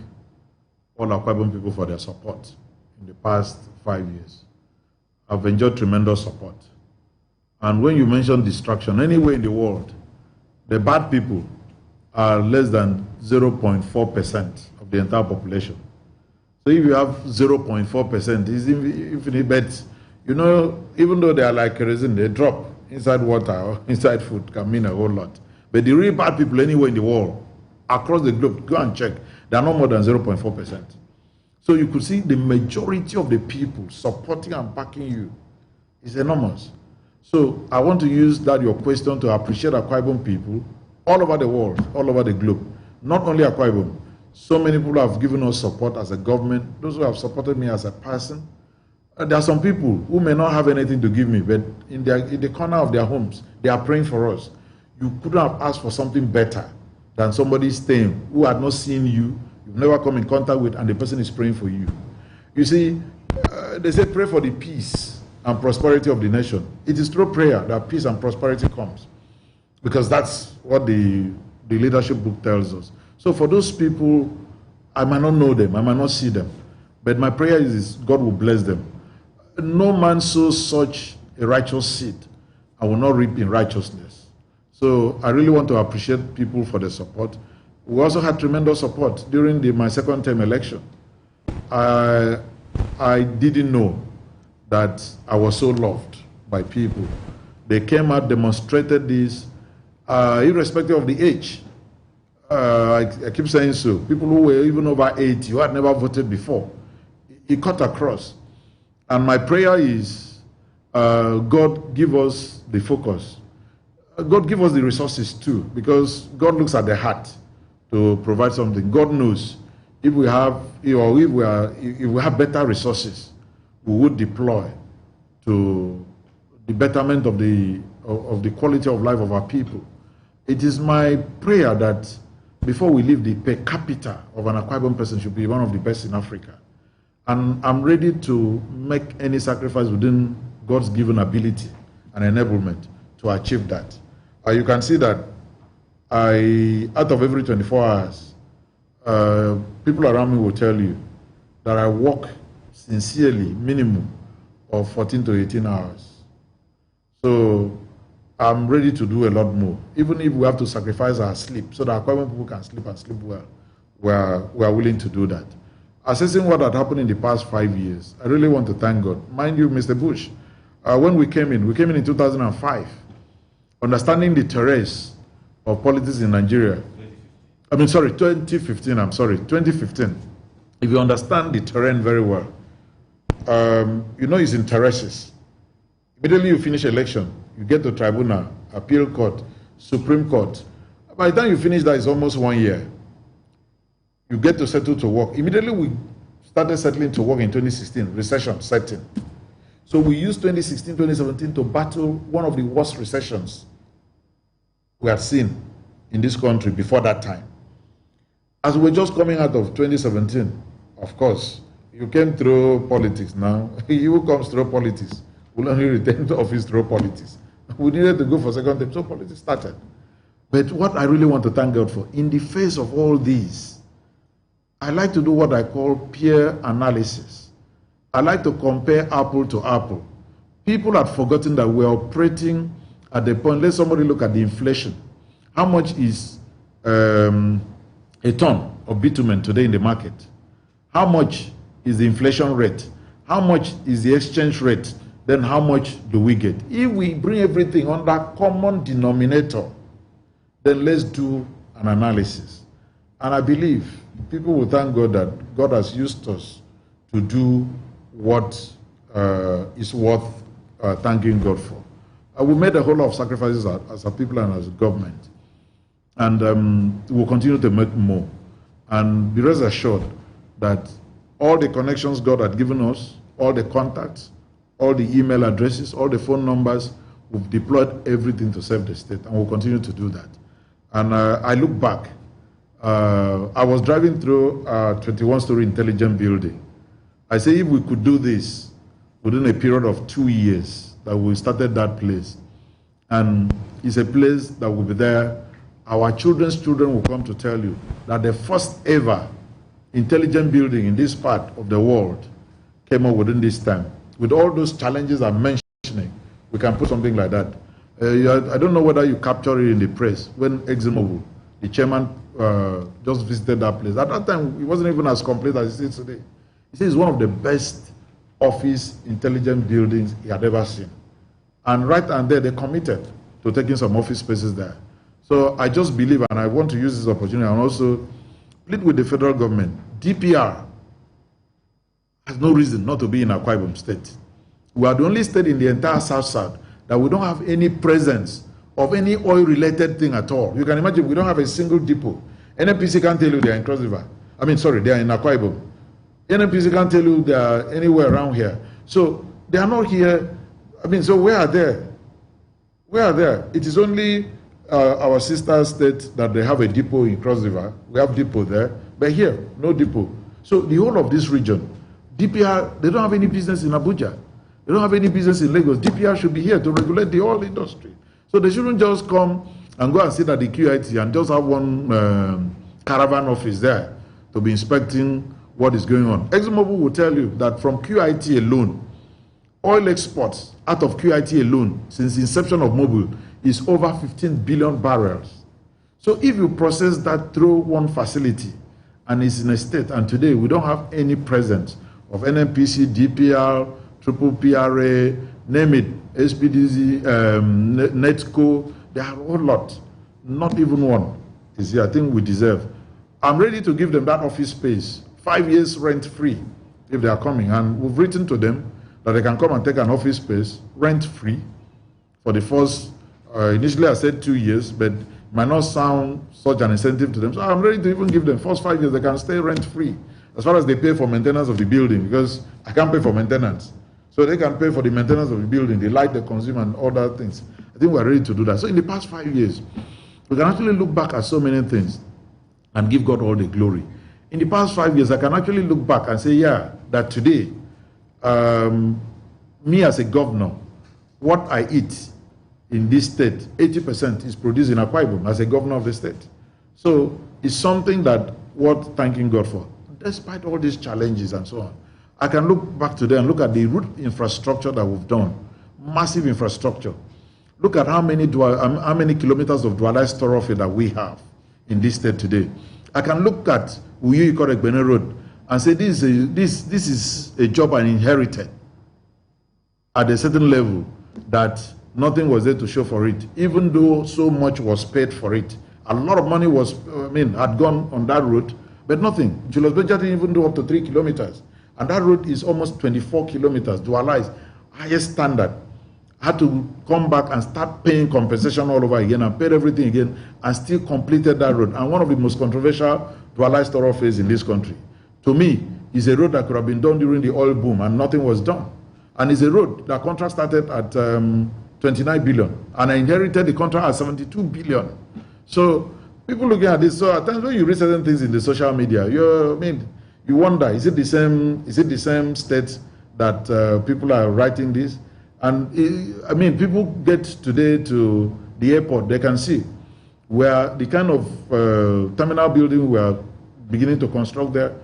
all Akwa Ibom people for their support in the past 5 years. I've enjoyed tremendous support. And when you mention distraction, anywhere in the world, the bad people are less than 0.4% of the entire population. So if you have 0.4%, it's infinite, but even though they are like kerosene, they drop inside water or inside food, can mean a whole lot. But the really bad people anywhere in the world, across the globe, go and check, they are no more than 0.4%. So you could see the majority of the people supporting and backing you is enormous. So I want to use that, your question, to appreciate Akwa Ibom people all over the world, all over the globe. Not only Akwa Ibom, So many people have given us support as a government, those who have supported me as a person. There are some people who may not have anything to give me, but in the corner of their homes, they are praying for us. You couldn't have asked for something better than somebody staying who had not seen you, you've never come in contact with, and the person is praying for you. You see, they say pray for the peace and prosperity of the nation. It is through prayer that peace and prosperity comes, because that's what the leadership book tells us. So for those people, I might not know them, I might not see them, but my prayer is God will bless them. No man sows such a righteous seed and will not reap in righteousness. So I really want to appreciate people for the support. We also had tremendous support during my second term election. I didn't know that I was so loved by people. They came out, demonstrated this, irrespective of the age. I keep saying so. People who were even over 80, who had never voted before, it cut across. And my prayer is, God give us the focus. God give us the resources too, because God looks at the heart to provide something. God knows if we have better resources, we would deploy to the betterment of the quality of life of our people. It is my prayer that before we leave, the per capita of an Akwa Ibom person should be one of the best in Africa. And I'm ready to make any sacrifice within God's given ability and enablement to achieve that. You can see that out of every 24 hours, people around me will tell you that I work sincerely, minimum of 14 to 18 hours. So I'm ready to do a lot more. Even if we have to sacrifice our sleep so that Akwa Ibom people can sleep and sleep well, we are willing to do that. Assessing what had happened in the past 5 years, I really want to thank God. Mind you, Mr. Bush, when we came in 2005, understanding the terrace of politics in Nigeria. 2015. If you understand the terrain very well, you know it's in terraces. Immediately you finish election, you get to tribunal, appeal court, Supreme Court. By the time you finish that, it's almost 1 year. You get to settle to work. Immediately we started settling to work in 2016, recession setting. So we used 2016, 2017 to battle one of the worst recessions we had seen in this country before that time. As we're just coming out of 2017, of course, you came through politics now. He who comes through politics will only return to office through politics. We needed to go for second term, so politics started. But what I really want to thank God for, in the face of all these, I like to do what I call peer analysis. I like to compare apple to apple. People had forgotten that we're operating at the point, let somebody look at the inflation. How much is a ton of bitumen today in the market? How much is the inflation rate? How much is the exchange rate? Then how much do we get? If we bring everything under common denominator, then let's do an analysis. And I believe people will thank God that God has used us to do what is worth thanking God for. We made a whole lot of sacrifices as a people and as a government. And we'll continue to make more. And be rest assured that all the connections God had given us, all the contacts, all the email addresses, all the phone numbers, we've deployed everything to serve the state, and we'll continue to do that. And I look back. I was driving through a 21-story intelligent building. I say if we could do this within a period of 2 years, that we started that place. And it's a place that will be there. Our children's children will come to tell you that the first ever intelligent building in this part of the world came up within this time. With all those challenges I'm mentioning, we can put something like that. I don't know whether you capture it in the press when ExxonMobil, the chairman, just visited that place. At that time, it wasn't even as complete as it is today. He says it's one of the best office intelligent buildings he had ever seen. And right and there, they committed to taking some office spaces there. So I just believe, and I want to use this opportunity and also plead with the federal government. DPR has no reason not to be in Akwa Ibom State. We are the only state in the entire South that we don't have any presence of any oil-related thing at all. You can imagine we don't have a single depot. NNPC can't tell you they're in Cross River. I mean, sorry, they are in Akwa Ibom. NNPC can't tell you they are anywhere around here. So they are not here. I mean, so where are they? Where are they? It is only our sister state that they have a depot in Cross River. We have depot there, but here, no depot. So the whole of this region, DPR, they don't have any business in Abuja. They don't have any business in Lagos. DPR should be here to regulate the whole industry. So they shouldn't just come and go and sit at the QIT and just have one caravan office there to be inspecting what is going on. ExxonMobil will tell you that from QIT alone, oil exports out of QIT alone since the inception of Mobil is over 15 billion barrels. So if you process that through one facility and it's in a state, and today we don't have any presence of NNPC, DPR, Triple PRA, name it, SPDZ, NETCO, there are a whole lot. Not even one is here. I think we deserve. I'm ready to give them that office space, 5 years rent-free if they are coming. And we've written to them that they can come and take an office space rent-free for the first, initially I said 2 years, but it might not sound such an incentive to them. So I'm ready to even give them first 5 years, they can stay rent-free as far as they pay for maintenance of the building, because I can't pay for maintenance. So they can pay for the maintenance of the building, the light they consume and other things. I think we're ready to do that. So in the past 5 years, we can actually look back at so many things and give God all the glory. In the past 5 years, I can actually look back and say, yeah, that today, me as a governor, what I eat in this state, 80% is produced in Akwa Ibom as a governor of the state. So it's something that worth thanking God for, despite all these challenges and so on. I can look back today and look at the root infrastructure that we've done, massive infrastructure. Look at how many kilometers of dualized thoroughfare that we have in this state today. I can look at Uyu Ikoregbene Road and say this is a job I inherited at a certain level that nothing was there to show for it, even though so much was paid for it. A lot of money had gone on that road, but nothing. Julius Berger didn't even do up to 3 kilometers. And that road is almost 24 kilometers, dualized, highest standard. I had to come back and start paying compensation all over again and paid everything again and still completed that road. And one of the most controversial dualized thoroughfares in this country. To me, is a road that could have been done during the oil boom and nothing was done. And it's a road, the contract started at 29 billion. And I inherited the contract at 72 billion. So people looking at this, so at times when you read certain things in the social media, you wonder, is it the same state that people are writing this? And people get today to the airport, they can see where the kind of terminal building we are beginning to construct there.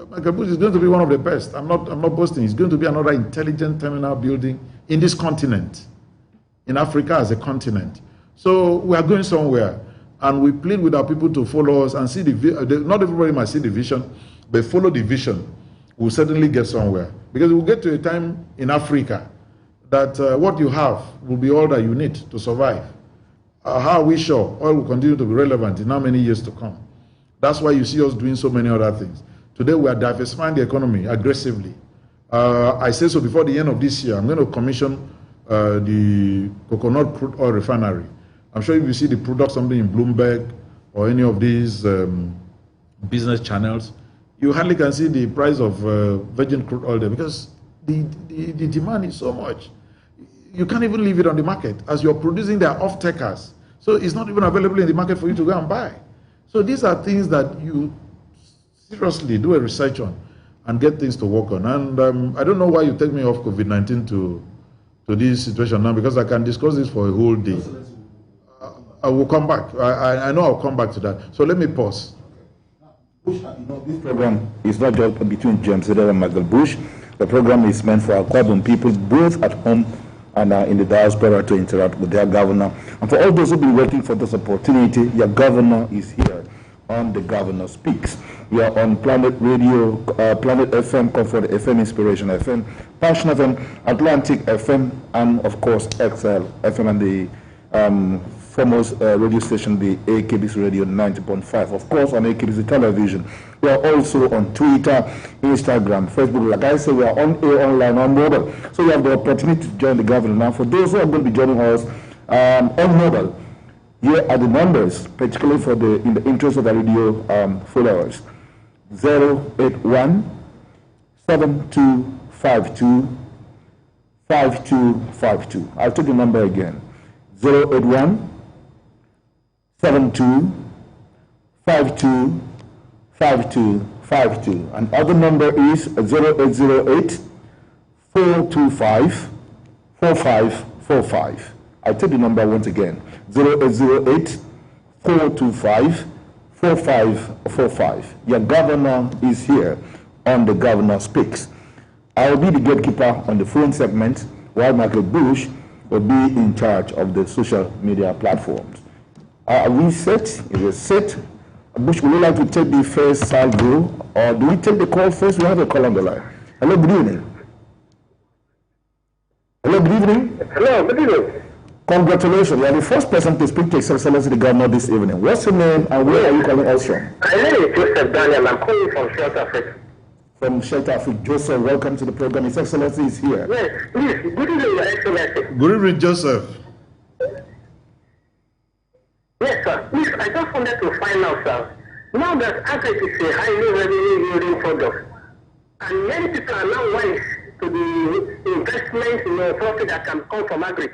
Michael Bush is going to be one of the best. I'm not boasting. It's going to be another intelligent terminal building in this continent, in Africa as a continent. So we are going somewhere, and we plead with our people to follow us and see not everybody might see the vision, but follow the vision. We'll certainly get somewhere, because we'll get to a time in Africa that what you have will be all that you need to survive. How are we sure oil will continue to be relevant in how many years to come? That's why you see us doing so many other things. Today we are diversifying the economy aggressively. I say so before the end of this year, I'm going to commission the coconut crude oil refinery. I'm sure if you see the product, something in Bloomberg or any of these business channels, you hardly can see the price of virgin crude oil there, because the demand is so much. You can't even leave it on the market. As you're producing, they are off-takers. So it's not even available in the market for you to go and buy. So these are things that you seriously do a research on and get things to work on. And I don't know why you take me off COVID-19 to this situation now, because I can discuss this for a whole day. I will come back. I know I'll come back to that. So let me pause. Bush, this program is not just between James Eder and Michael Bush. The program is meant for Akwa Ibom people, both at home and in the diaspora, to interact with their governor. And for all those who've been waiting for this opportunity, your governor is here on The Governor Speaks. We are on Planet Radio, Planet FM, Comfort FM, Inspiration FM, Passion FM, Atlantic FM, and of course XL FM, and the foremost radio station, the AKBC Radio 90.5. Of course, on AKBC Television. We are also on Twitter, Instagram, Facebook. Like I said, we are on air, online, on mobile. So you have the opportunity to join the governor. Now, for those who are going to be joining us on mobile, here are the numbers, particularly in the interest of the radio followers. 081 7252 5252. I'll take the number again. 081 72 52 52 52. And other number is 0808 425 4545. I'll take the number once again. 0808 425 4545. Your governor is here on the Governor Speaks. I will be the gatekeeper on the phone segment, while Michael Bush will be in charge of the social media platforms. Are we set? Is it set? Bush, would you like to take the first salvo, or do we take the call first? We have a call on the line. Hello, good evening. Hello, good evening. Hello, good evening. Congratulations, you are the first person to speak to His Excellency the Governor this evening. What's your name and where are you calling us from? My name is Joseph Daniel. I'm calling from South Africa. From South Africa. Joseph, welcome to the program. His Excellency is here. Yes, please, good evening, Your Excellency. Good evening, Joseph. Yes, sir. Please, I just wanted to find out, sir. Now that agri is a highly revenue-yielding product, and many people are now wise to the investment, profit that can come from agri.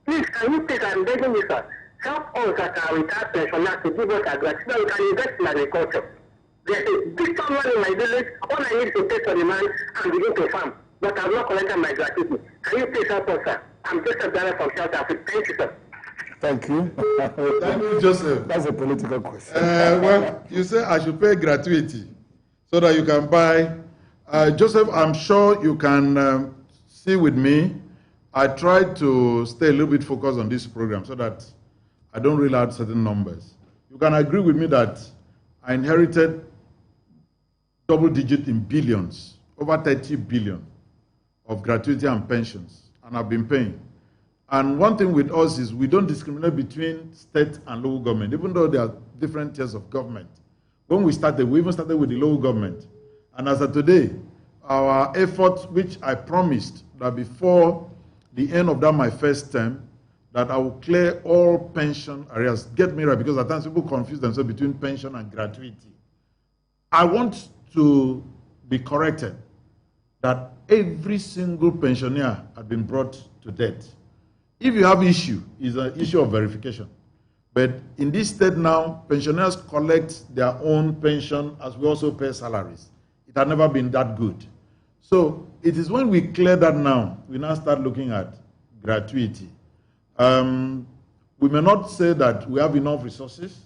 Please, can you please, I'm begging you, sir, help us at our retired pensioners to give us a grant so that we can invest in agriculture. There's a big farmland in my village. All I need to pay for the land and begin to farm. But I've not collected my gratuity. Can you please help us, sir? I'm Joseph Daniel from South Africa. Thank you, sir. Thank you. Thank you, Joseph. That's a political question. Well, you say I should pay gratuity so that you can buy. Joseph, I'm sure you can see with me. I try to stay a little bit focused on this program so that I don't reel out certain numbers. You can agree with me that I inherited double digit in billions, over 30 billion of gratuity and pensions, and I've been paying. And one thing with us is we don't discriminate between state and local government, even though there are different tiers of government. When we started, we even started with the local government. And as of today, our effort, which I promised that before the end of that my first term, that I will clear all pension areas. Get me right, because at times people confuse themselves between pension and gratuity. I want to be corrected that every single pensioner had been brought to death. If you have issue, it's an issue of verification. But in this state now, pensioners collect their own pension as we also pay salaries. It had never been that good. So it is when we clear that now, we now start looking at gratuity. We may not say that we have enough resources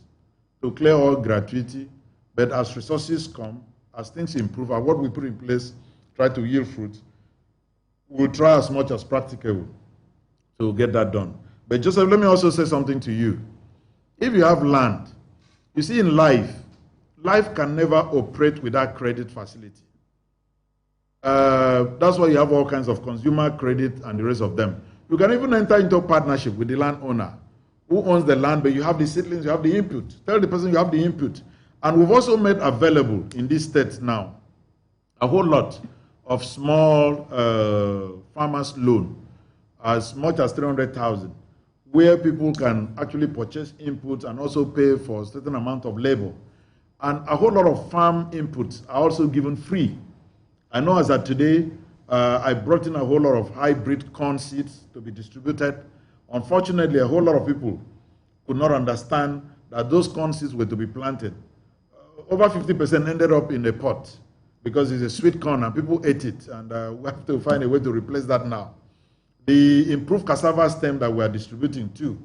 to clear all gratuity, but as resources come, as things improve, and what we put in place try to yield fruit, we'll try as much as practicable to get that done. But Joseph, let me also say something to you. If you have land, you see in life can never operate without credit facility. That's why you have all kinds of consumer credit and the rest of them. You can even enter into a partnership with the landowner who owns the land, but you have the seedlings, you have the input. Tell the person you have the input. And we've also made available in this state now a whole lot of small farmers' loan, as much as 300,000, where people can actually purchase inputs and also pay for a certain amount of labor. And a whole lot of farm inputs are also given free. I know as of today, I brought in a whole lot of hybrid corn seeds to be distributed. Unfortunately, a whole lot of people could not understand that those corn seeds were to be planted. Over 50% ended up in a pot because it's a sweet corn and people ate it, and we have to find a way to replace that now. The improved cassava stem that we are distributing too,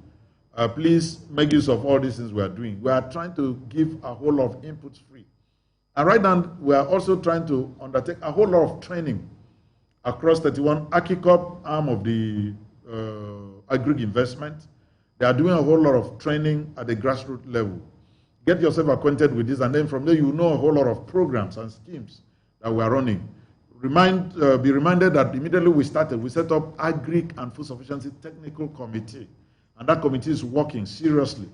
please make use of all these things we are doing. We are trying to give a whole lot of inputs free. And right now, we are also trying to undertake a whole lot of training across 31 Akicorp arm of the agri investment. They are doing a whole lot of training at the grassroots level. Get yourself acquainted with this, and then from there you know a whole lot of programs and schemes that we are running. Be reminded that immediately we started, we set up Agri and Food Sufficiency Technical Committee, and that committee is working seriously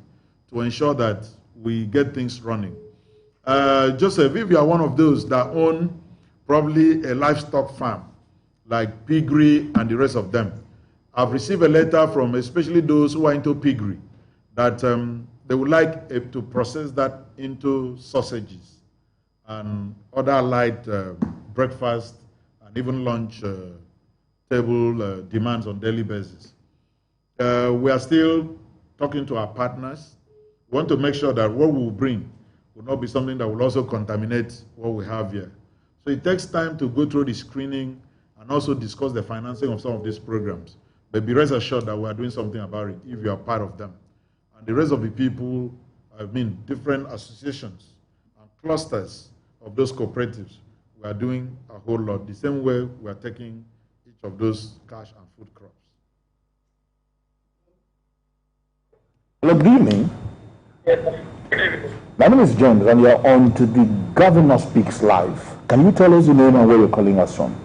to ensure that we get things running. Joseph, if you are one of those that own probably a livestock farm, like piggery and the rest of them, I've received a letter from especially those who are into piggery that they would like to process that into sausages and other light breakfast and even lunch table demands on daily basis. We are still talking to our partners. We want to make sure that what we will bring will not be something that will also contaminate what we have here. So it takes time to go through the screening and also discuss the financing of some of these programs. But be rest assured that we are doing something about it if you are part of them. And the rest of the people, I mean, different associations and clusters of those cooperatives, we are doing a whole lot. The same way we are taking each of those cash and food crops. Hello, good evening. My name is James, and you're on to the Governor Speaks Live. Can you tell us your name and where you're calling us from?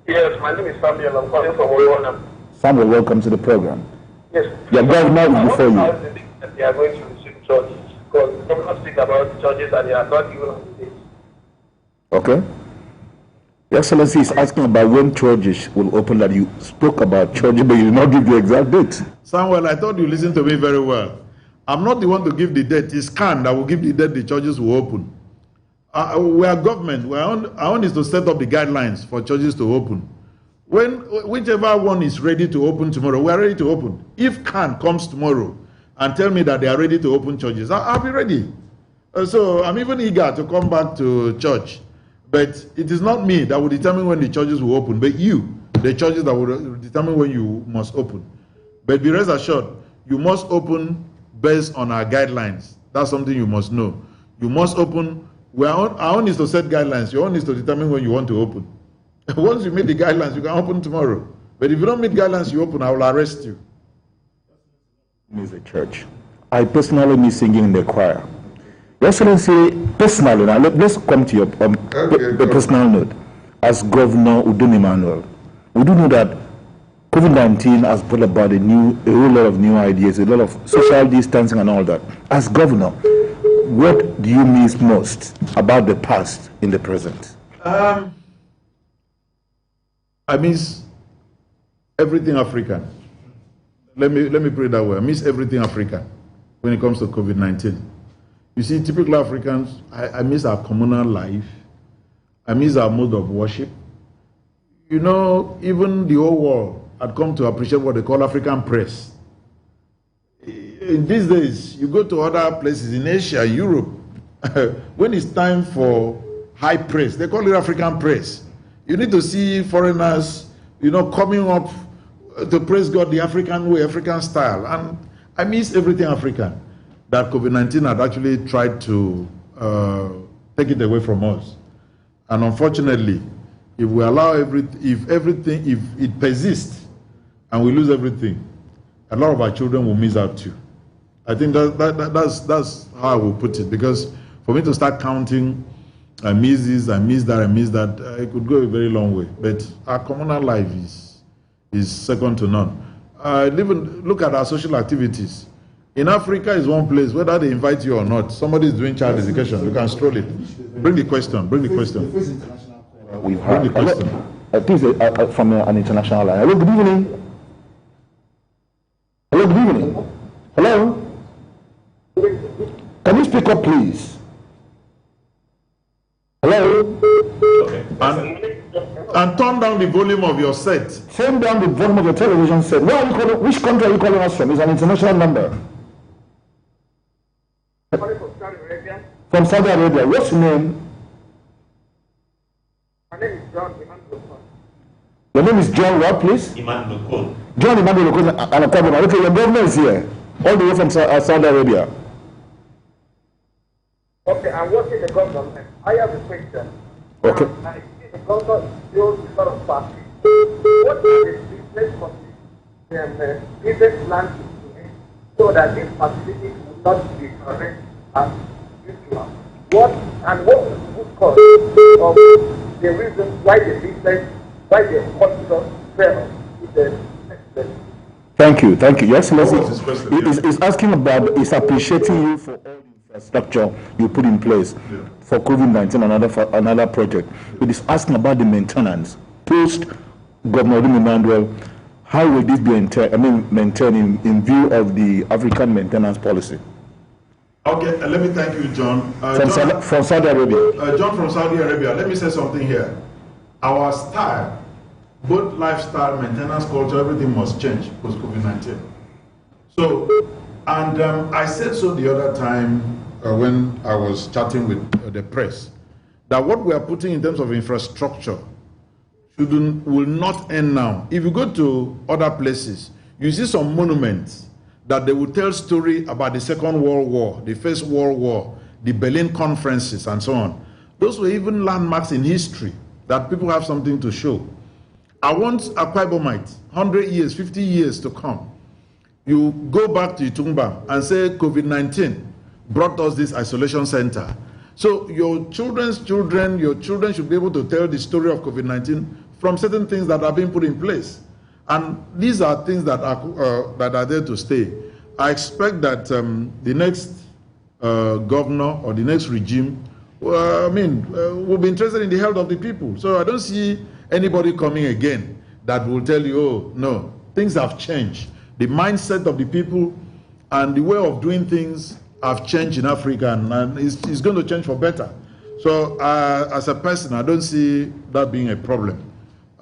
Yes, my name is Samuel. I'm calling from Oyo. Samuel, welcome to the program. Yes. Your governor is before you. That they are going to receive charges, because the governor speak about charges and they are not even on the list. Okay. Your Excellency is asking about when charges will open. That you spoke about charges, but you did not give the exact date. Samuel, I thought you listened to me very well. I'm not the one to give the date. It's CAN that will give the date the charges will open. We are government. Our own is to set up the guidelines for charges to open. Whichever one is ready to open tomorrow, we are ready to open. If CAN comes tomorrow and tell me that they are ready to open charges, I'll be ready. So I'm even eager to come back to church. But it is not me that will determine when the charges will open, but you, the charges that will determine when you must open. But be rest assured, you must open based on our guidelines. That's something you must know. You must open. Our own is to set guidelines. Your own is to determine when you want to open. Once you meet the guidelines, you can open tomorrow. But if you don't meet guidelines, you open, I will arrest you. Miss a church. I personally miss singing in the choir. Your Excellency, personally, now let's come to your the personal note. As Governor Udom Emmanuel, we do know that COVID-19 has brought about a whole lot of new ideas, a lot of social distancing and all that. As Governor, what do you miss most about the past in the present? I miss everything African. Let me put it that way. I miss everything African when it comes to COVID-19. You see, typical Africans, I miss our communal life. I miss our mode of worship. You know, even the whole world had come to appreciate what they call African praise. In these days, you go to other places in Asia, Europe, when it's time for high praise, they call it African praise. You need to see foreigners, you know, coming up to praise God the African way, African style. And I miss everything African that COVID-19 had actually tried to take it away from us. And unfortunately, if we allow if it persists and we lose everything, a lot of our children will miss out too. I think that's how I will put it, because for me to start counting, I miss this, I miss that, it could go a very long way. But our communal life is second to none. Even look at our social activities. In Africa is one place, whether they invite you or not, somebody is doing child education, you can stroll it. Bring the question. We've heard the question. I think it's from an international line. Hello, good evening. Hello, good evening. Hello? Can you speak up, please? Hello? Okay. And turn down the volume of your set. Turn down the volume of your television set. Where are you calling? Which country are you calling us from? It's an international number. From Saudi Arabia. What's your name? My name is John Emmanuel. Your name is John what, please? Emmanuel. John Emmanuel and Akwa Ibom. Okay, your governor is here. All the way from Saudi Arabia. Okay, I'm working the government. I have a question. Okay. I see the government build a lot of parties. What are the business conditions, business plans to make so that this facility will not be correct as usual? What is the root cause of the reason why the business, why the hospital fail with the president? Thank you. Your Excellency is asking about, is appreciating you for all the infrastructure you put in place for COVID-19 and another project. It is asking about the maintenance. Post Governor Udom Emmanuel, how will this be maintained in view of the African maintenance policy? Okay, let me thank you, John. From Saudi Arabia. John from Saudi Arabia, let me say something here. Our style, both lifestyle, maintenance culture, everything must change post-COVID-19. So, and I said so the other time when I was chatting with the press, that what we are putting in terms of infrastructure will not end now. If you go to other places, you see some monuments that they will tell story about the Second World War, the First World War, the Berlin conferences, and so on. Those were even landmarks in history that people have something to show. I want Akwa Ibomites, 100 years, 50 years to come. You go back to Itumba and say COVID-19 brought us this isolation center. So your children's children, your children should be able to tell the story of COVID-19 from certain things that are being put in place. And these are things that are there to stay. I expect that the next governor or the next regime, will be interested in the health of the people. So I don't see anybody coming again that will tell you, oh, no, things have changed. The mindset of the people and the way of doing things have changed in Africa, and it's going to change for better. So as a person, I don't see that being a problem.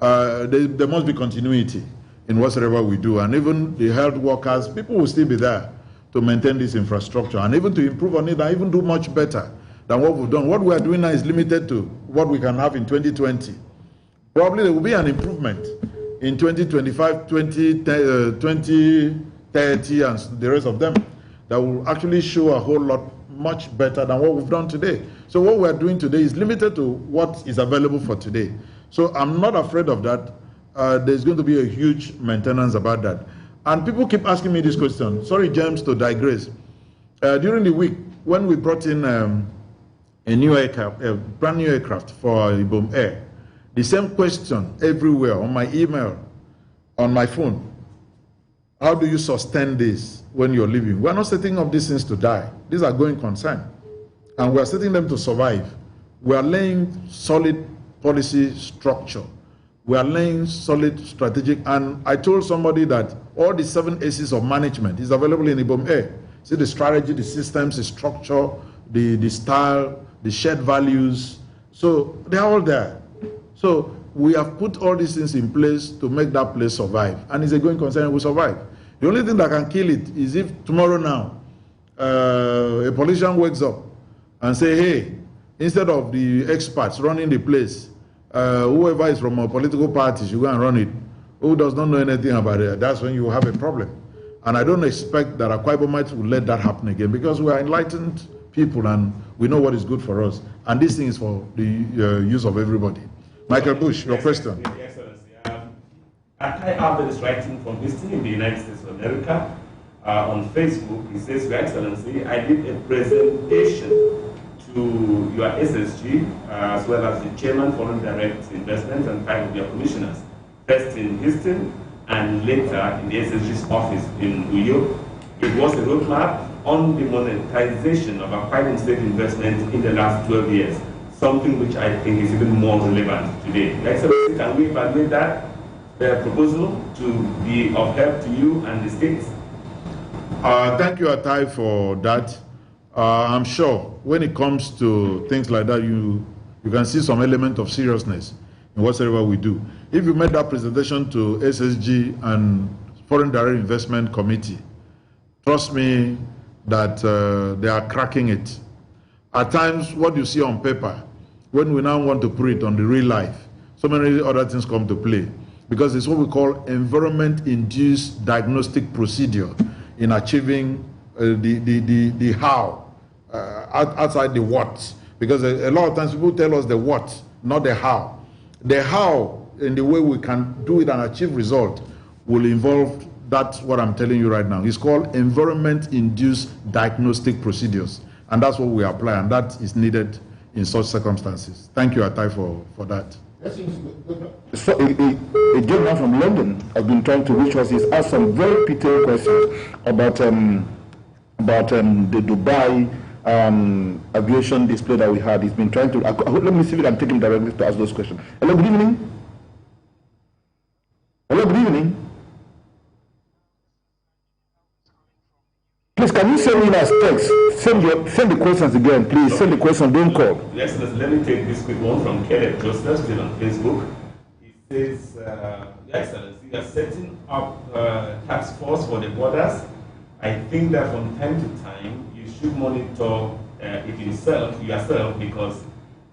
There must be continuity in whatever we do, and even the health workers, people will still be there to maintain this infrastructure and even to improve on it and even do much better than what we've done. What we are doing now is limited to what we can have in 2020. Probably there will be an improvement in 2025, 2030, and the rest of them that will actually show a whole lot much better than what we've done today. So what we're doing today is limited to what is available for today. So I'm not afraid of that. There's going to be a huge maintenance about that. And people keep asking me this question. Sorry, James, to digress. During the week, when we brought in a new aircraft, a brand new aircraft for Udom Air, the same question everywhere, on my email, on my phone. How do you sustain this when you're living? We're not setting up these things to die. These are going concern. And we're setting them to survive. We are laying solid policy structure. We are laying solid strategic. And I told somebody that all the 7 A's of management is available in Udom Air. See the strategy, the systems, the structure, the style, the shared values. So they're all there. So we have put all these things in place to make that place survive. And it's a going concern, it will survive. The only thing that can kill it is if tomorrow now, a politician wakes up and say, hey, instead of the experts running the place, whoever is from a political party should go and run it, who does not know anything about it, that's when you have a problem. And I don't expect that Akwa Ibomites will let that happen again, because we are enlightened people and we know what is good for us. And this thing is for the use of everybody. Michael Bush, your question. Excellency. Akwa Ibom is writing from Houston in the United States of America. On Facebook, he says, Your Excellency, I did a presentation to your SSG, as well as the Chairman, Foreign Direct Investment, and 5 of your commissioners, first in Houston and later in the SSG's office in Uyo. It was a roadmap on the monetization of acquiring state investment in the last 12 years, something which I think is even more relevant today. Your Excellency, can we evaluate that proposal to be of help to you and the states? Thank you, Atai, for that. I'm sure when it comes to things like that, you can see some element of seriousness in whatever we do. If you made that presentation to SSG and Foreign Direct Investment Committee, trust me that they are cracking it. At times, what you see on paper, when we now want to put it on the real life, so many other things come to play, because it's what we call environment-induced diagnostic procedure in achieving the how, outside the what. Because a lot of times people tell us the what, not the how. The how, in the way we can do it and achieve result, will involve that's what I'm telling you right now. It's called environment-induced diagnostic procedures. And that's what we apply, and that is needed in such circumstances. Thank you, Atai, for that. So, a gentleman from London has been trying to reach us. He's asked some very pertinent questions about the Dubai aviation display that we had. He's been trying to. Let me see if I can take him directly to ask those questions. Hello, good evening. Hello, good evening. Please, can you send in as text? Send the questions again, please. Send the question, don't call. Yes, let me take this quick one from Caleb Joseph, still on Facebook. He says, Your Excellency, you are setting up a task force for the borders. I think that from time to time, you should monitor it yourself, because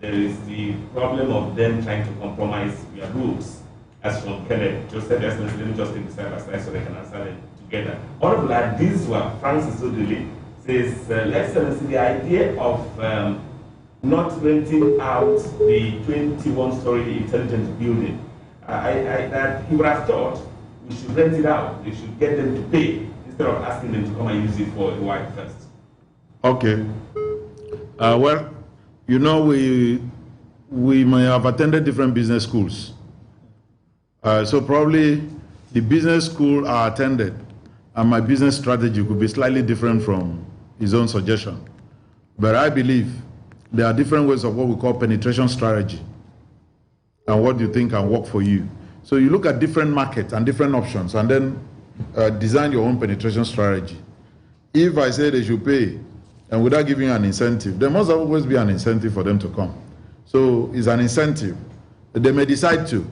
there is the problem of them trying to compromise your rules. As from Caleb Joseph, let me just take the side by side so they can answer them together. Honorable Adizwa Francis Odili says, Excellency, the idea of not renting out the 21-story intelligence building, that he would have thought we should rent it out. We should get them to pay instead of asking them to come and use it for a while first. Okay. Well, you know, we may have attended different business schools. So probably the business school I attended and my business strategy could be slightly different from his own suggestion. But I believe there are different ways of what we call penetration strategy and what you think can work for you. So you look at different markets and different options and then design your own penetration strategy. If I say they should pay and without giving an incentive, there must always be an incentive for them to come. So it's an incentive. They may decide to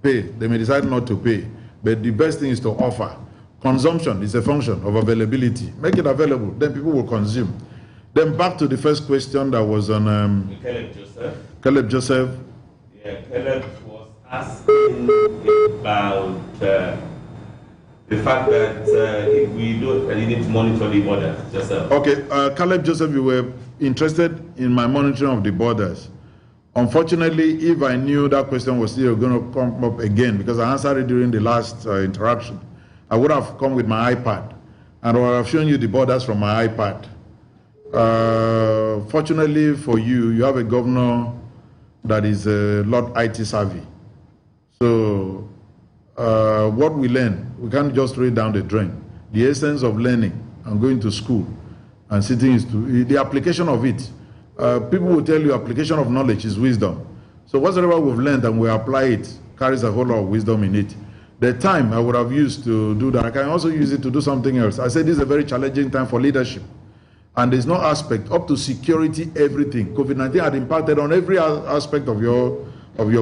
pay, they may decide not to pay, but the best thing is to offer. Consumption is a function of availability. Make it available, then people will consume. Then back to the first question that was on Caleb Joseph. Caleb Joseph. Yeah, Caleb was asking about the fact that if we don't, you need to monitor the border, Joseph. Okay, Caleb Joseph, you were interested in my monitoring of the borders. Unfortunately, if I knew that question was still going to come up again, because I answered it during the last interaction, I would have come with my iPad and I would have shown you the borders from my iPad. Fortunately for you, you have a governor that is a lot IT savvy. So what we learn, we can't just throw it down the drain. The essence of learning and going to school and sitting is to the application of it. People will tell you application of knowledge is wisdom. So whatever we've learned and we apply it carries a whole lot of wisdom in it. The time I would have used to do that, I can also use it to do something else. I said this is a very challenging time for leadership. And there's no aspect up to security, everything. COVID-19 had impacted on every aspect of your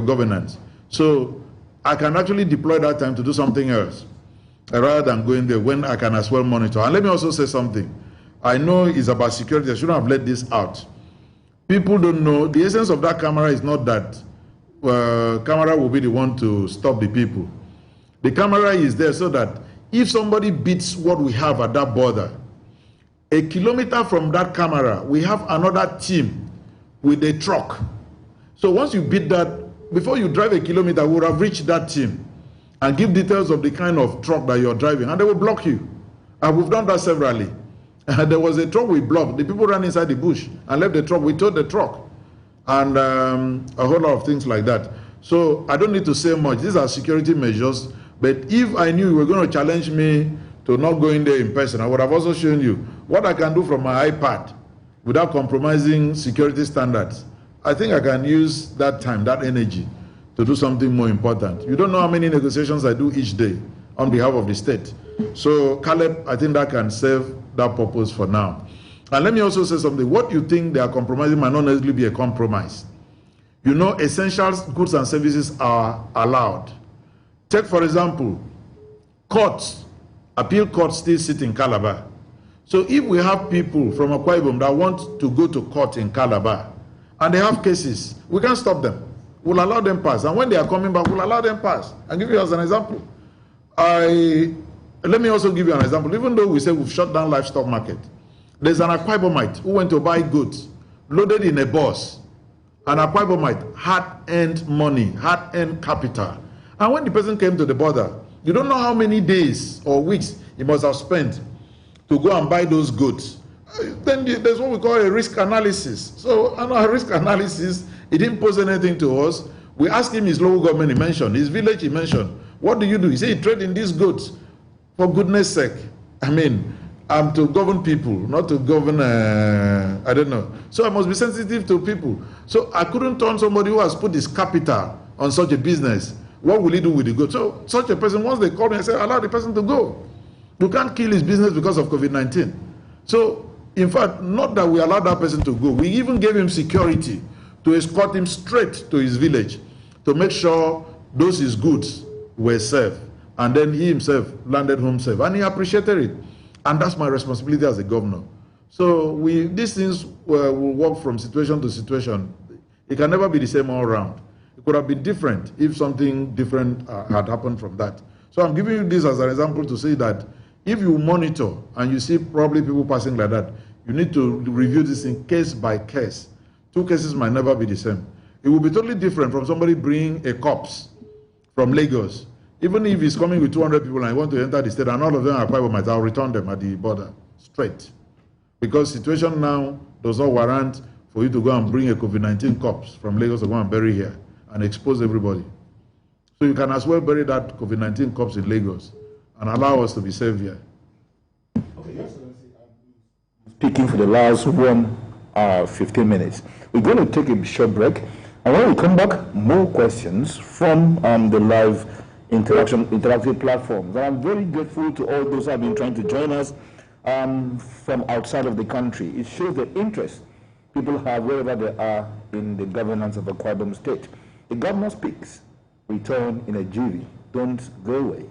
governance. So I can actually deploy that time to do something else rather than going there when I can as well monitor. And let me also say something. I know it's about security. I shouldn't have let this out. People don't know. The essence of that camera is not that camera will be the one to stop the people. The camera is there so that if somebody beats what we have at that border, a kilometer from that camera, we have another team with a truck. So once you beat that, before you drive a kilometer, we would have reached that team and give details of the kind of truck that you're driving, and they will block you. And we've done that severally. There was a truck we blocked. The people ran inside the bush and left the truck. We towed the truck. And a whole lot of things like that. So I don't need to say much. These are security measures. But if I knew you were going to challenge me to not go in there in person, I would have also shown you what I can do from my iPad without compromising security standards. I think I can use that time, that energy, to do something more important. You don't know how many negotiations I do each day on behalf of the state. So, Caleb, I think that can serve that purpose for now. And let me also say something. What you think they are compromising might not necessarily be a compromise. You know, essential goods and services are allowed. Take, for example, courts, appeal courts still sit in Calabar. So if we have people from Akwa Ibom that want to go to court in Calabar, and they have cases, we can't stop them. We'll allow them pass. And when they are coming back, we'll allow them pass. I'll give you as an example. Let me also give you an example. Even though we say we've shut down livestock market, there's an Akwa Ibomite who went to buy goods, loaded in a bus. An Akwa Ibomite had earned money, had earned capital. And when the person came to the border, you don't know how many days or weeks he must have spent to go and buy those goods. Then there's what we call a risk analysis. So on our risk analysis, it didn't pose anything to us. We asked him his local government, he mentioned, his village, he mentioned. What do you do? He said he trade in these goods. For goodness sake. I mean, I'm to govern people, not to govern, I don't know. So I must be sensitive to people. So I couldn't turn somebody who has put his capital on such a business. What will he do with the goods? So such a person, once they call me, I say, allow the person to go. You can't kill his business because of COVID-19. So, in fact, not that we allowed that person to go. We even gave him security to escort him straight to his village to make sure those his goods were safe. And then he himself landed home safe. And he appreciated it. And that's my responsibility as a governor. So these things will work from situation to situation. It can never be the same all around. It could have been different if something different had happened from that. So I'm giving you this as an example to say that if you monitor and you see probably people passing like that, you need to review this in case by case. 2 cases might never be the same. It will be totally different from somebody bringing a corpse from Lagos. Even if he's coming with 200 people and he want to enter the state and all of them are Akwa, I'll return them at the border straight. Because situation now does not warrant for you to go and bring a COVID-19 corpse from Lagos to go and bury here and expose everybody. So you can as well bury that COVID-19 corpse in Lagos and allow us to be safe here. Okay, Your Excellency, I'm speaking for the last 1 hour, 15 minutes. We're going to take a short break. And when we come back, more questions from the live interactive platforms. And I'm very grateful to all those who have been trying to join us from outside of the country. It shows the interest people have wherever they are in the governance of Akwa Ibom State. The governor speaks. Return in a jiffy. Don't go away.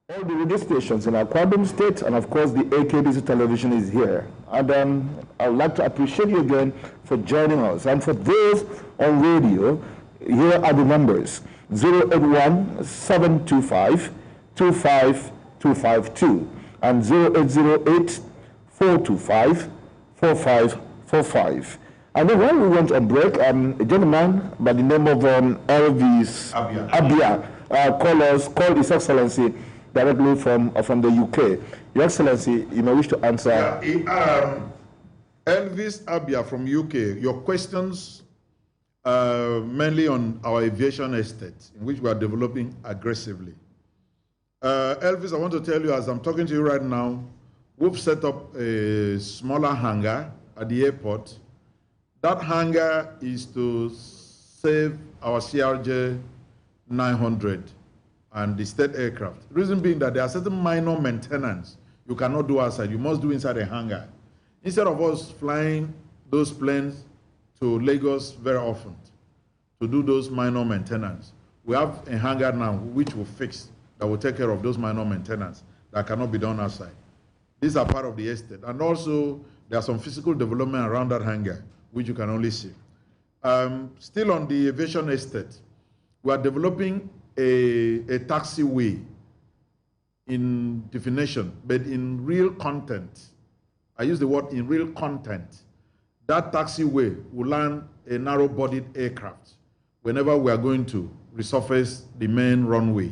All the radio stations in Akwa Ibom State, and of course the AKBC television is here. And I'd like to appreciate you again for joining us. And for those on radio, here are the numbers: 081-725-25252 and 0808-425-4545. And then when we went on break, a gentleman by the name of Elvis Abia called His Excellency directly from the UK. Your Excellency, you may wish to answer. Yeah, Elvis Abia from UK, your questions mainly on our aviation estate, in which we are developing aggressively. Elvis, I want to tell you, as I'm talking to you right now, we've set up a smaller hangar at the airport. That hangar is to save our CRJ 900 and the state aircraft. Reason being that there are certain minor maintenance you cannot do outside. You must do inside a hangar. Instead of us flying those planes to Lagos very often to do those minor maintenance, we have a hangar now which will fix, that will take care of those minor maintenance that cannot be done outside. These are part of the estate. And also, there are some physical development around that hangar, which you can only see. Still on the aviation estate, we are developing a taxiway in definition, but in real content. I use the word in real content. That taxiway will land a narrow-bodied aircraft whenever we are going to resurface the main runway.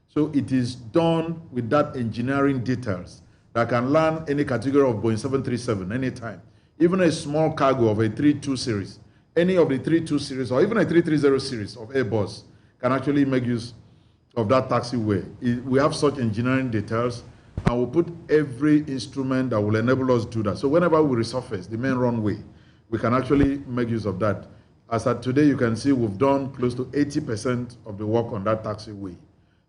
So it is done with that engineering details that can land any category of Boeing 737 anytime. Even a small cargo of a 32 series, any of the 32 series, or even a 330 series of Airbus can actually make use of that taxiway. We have such engineering details, and we'll put every instrument that will enable us to do that. So whenever we resurface the main runway, we can actually make use of that. As at today, you can see we've done close to 80% of the work on that taxiway.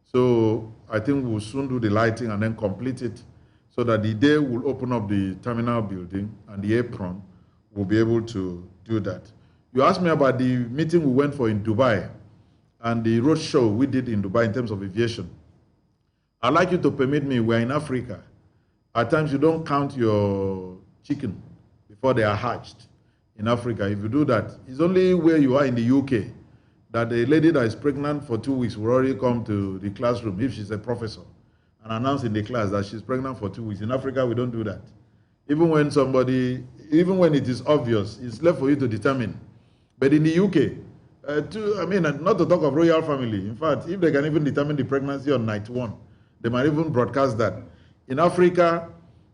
So I think we'll soon do the lighting and then complete it so that the day we'll open up the terminal building and the apron, we'll be able to do that. You asked me about the meeting we went for in Dubai and the road show we did in Dubai in terms of aviation. I'd like you to permit me, we're in Africa. At times you don't count your chicken before they are hatched in Africa. If you do that, it's only where you are in the UK that a lady that is pregnant for 2 weeks will already come to the classroom if she's a professor and announce in the class that she's pregnant for 2 weeks. In Africa, we don't do that. Even when it is obvious, it's left for you to determine. But in the UK, not to talk of royal family. In fact, if they can even determine the pregnancy on night 1, they might even broadcast that. In Africa,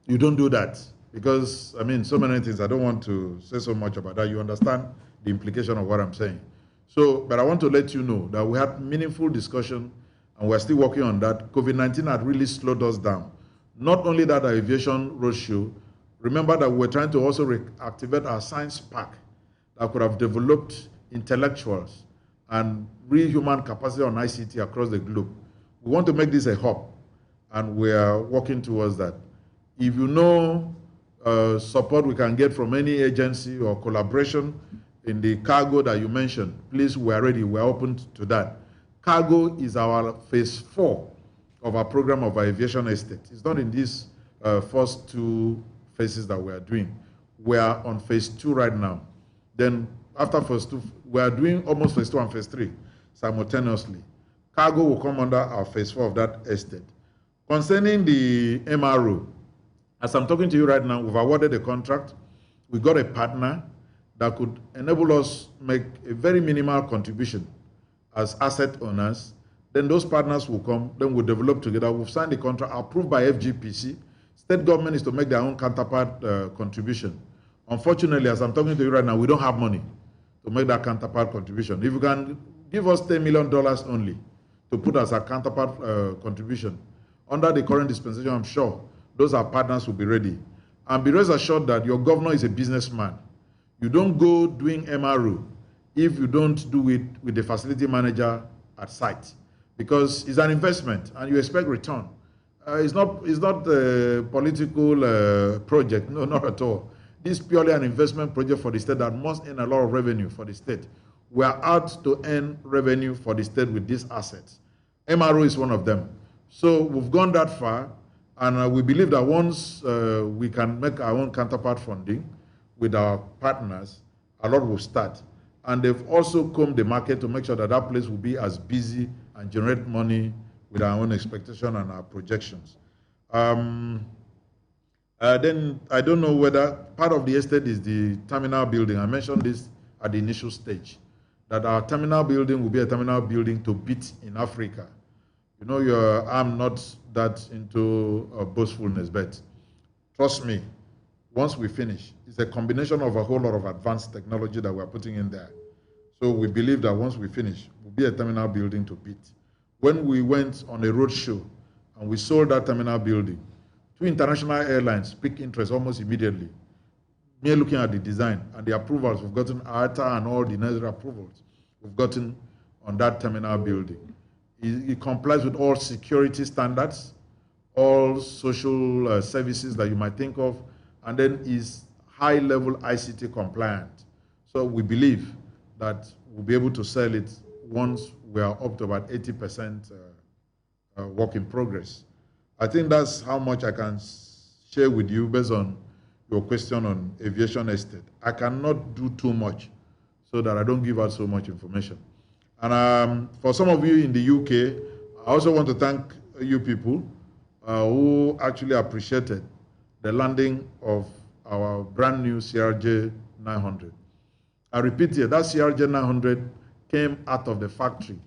you don't do that because, so many things. I don't want to say so much about that. You understand the implication of what I'm saying. So, but I want to let you know that we had meaningful discussion and we're still working on that. COVID-19 had really slowed us down. Not only that, our aviation roadshow, remember that we're trying to also reactivate our science park that could have developed intellectuals and real human capacity on ICT across the globe. We want to make this a hub, and we are working towards that. If you know support we can get from any agency or collaboration in the cargo that you mentioned, please, we are ready. We are open to that. Cargo is our phase 4 of our program of our aviation estate. It's not in these first 2 phases that we are doing. We are on phase 2 right now. Then after phase 2, we are doing almost phase 2 and phase 3 simultaneously. Cargo will come under our phase 4 of that estate. Concerning the MRO, as I'm talking to you right now, we've awarded a contract. We got a partner that could enable us make a very minimal contribution as asset owners. Then those partners will come, then we'll develop together. We've signed the contract approved by FGPC. State government is to make their own counterpart contribution. Unfortunately, as I'm talking to you right now, we don't have money to make that counterpart contribution. If you can give us $10 million only to put as a counterpart contribution, under the current dispensation, I'm sure those our partners will be ready. And be rest assured that your governor is a businessman. You don't go doing MRO if you don't do it with the facility manager at site, because it's an investment and you expect return. It's not a political project, no, not at all. This is purely an investment project for the state that must earn a lot of revenue for the state. We are out to earn revenue for the state with these assets. MRO is one of them. So we've gone that far, and we believe that once we can make our own counterpart funding with our partners, a lot will start. And they've also combed the market to make sure that that place will be as busy and generate money with our own expectation and our projections. Then I don't know whether part of the estate is the terminal building. I mentioned this at the initial stage, that our terminal building will be a terminal building to beat in Africa. You know, I'm not that into boastfulness, but trust me, once we finish, it's a combination of a whole lot of advanced technology that we're putting in there. So we believe that once we finish, we'll be a terminal building to beat. When we went on a road show and we sold that terminal building, 2 international airlines picked interest almost immediately. Mere looking at the design and the approvals, we've gotten ARTA and all the necessary approvals we've gotten on that terminal building. It complies with all security standards, all social services that you might think of, and then is high-level ICT compliant. So we believe that we'll be able to sell it once we are up to about 80% work in progress. I think that's how much I can share with you based on your question on aviation estate. I cannot do too much so that I don't give out so much information. And for some of you in the UK, I also want to thank you people who actually appreciated the landing of our brand new CRJ 900. I repeat here, that CRJ 900 came out of the factory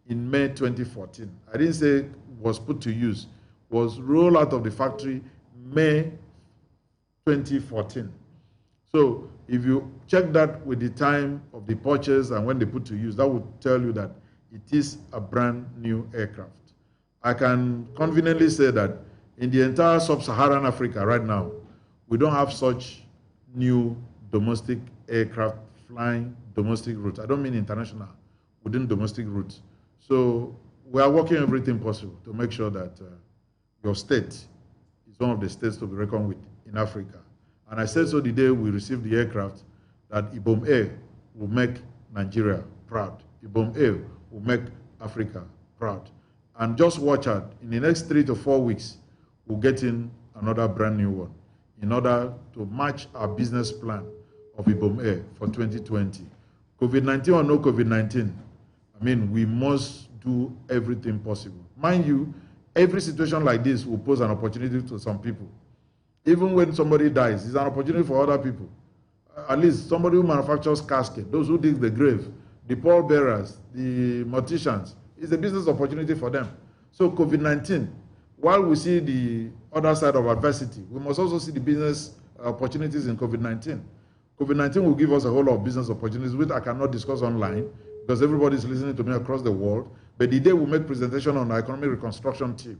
in May 2014. I didn't say was put to use, was rolled out of the factory May 2014. So if you check that with the time of the purchase and when they put to use, that would tell you that it is a brand new aircraft. I can conveniently say that in the entire sub-Saharan Africa right now, we don't have such new domestic aircraft flying domestic routes. I don't mean international, within domestic routes. So we are working everything possible to make sure that your state is one of the states to be reckoned with in Africa. And I said so the day we received the aircraft, that Ibom Air will make Nigeria proud. Ibom Air will make Africa proud. And just watch out, in the next 3 to 4 weeks, we'll get in another brand new one in order to match our business plan of Ibom Air for 2020. COVID-19 or no COVID-19, I mean, we must do everything possible. Mind you, every situation like this will pose an opportunity to some people. Even when somebody dies, it's an opportunity for other people. At least somebody who manufactures casket, those who dig the grave, the pallbearers, the morticians, it's a business opportunity for them. So COVID-19, while we see the other side of adversity, we must also see the business opportunities in COVID-19. COVID-19 will give us a whole lot of business opportunities, which I cannot discuss online because everybody is listening to me across the world. But the day we make presentation on our economic reconstruction team,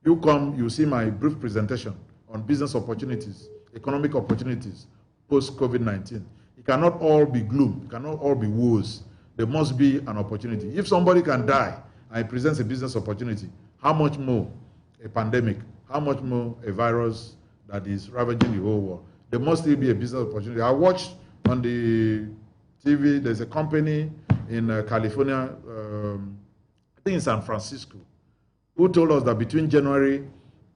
you come, you see my brief presentation on business opportunities, economic opportunities, post-COVID-19. It cannot all be gloom. It cannot all be woes. There must be an opportunity. If somebody can die and it presents a business opportunity, how much more a pandemic? How much more a virus that is ravaging the whole world? There must still be a business opportunity. I watched on the TV, there's a company in California, I think in San Francisco, who told us that between January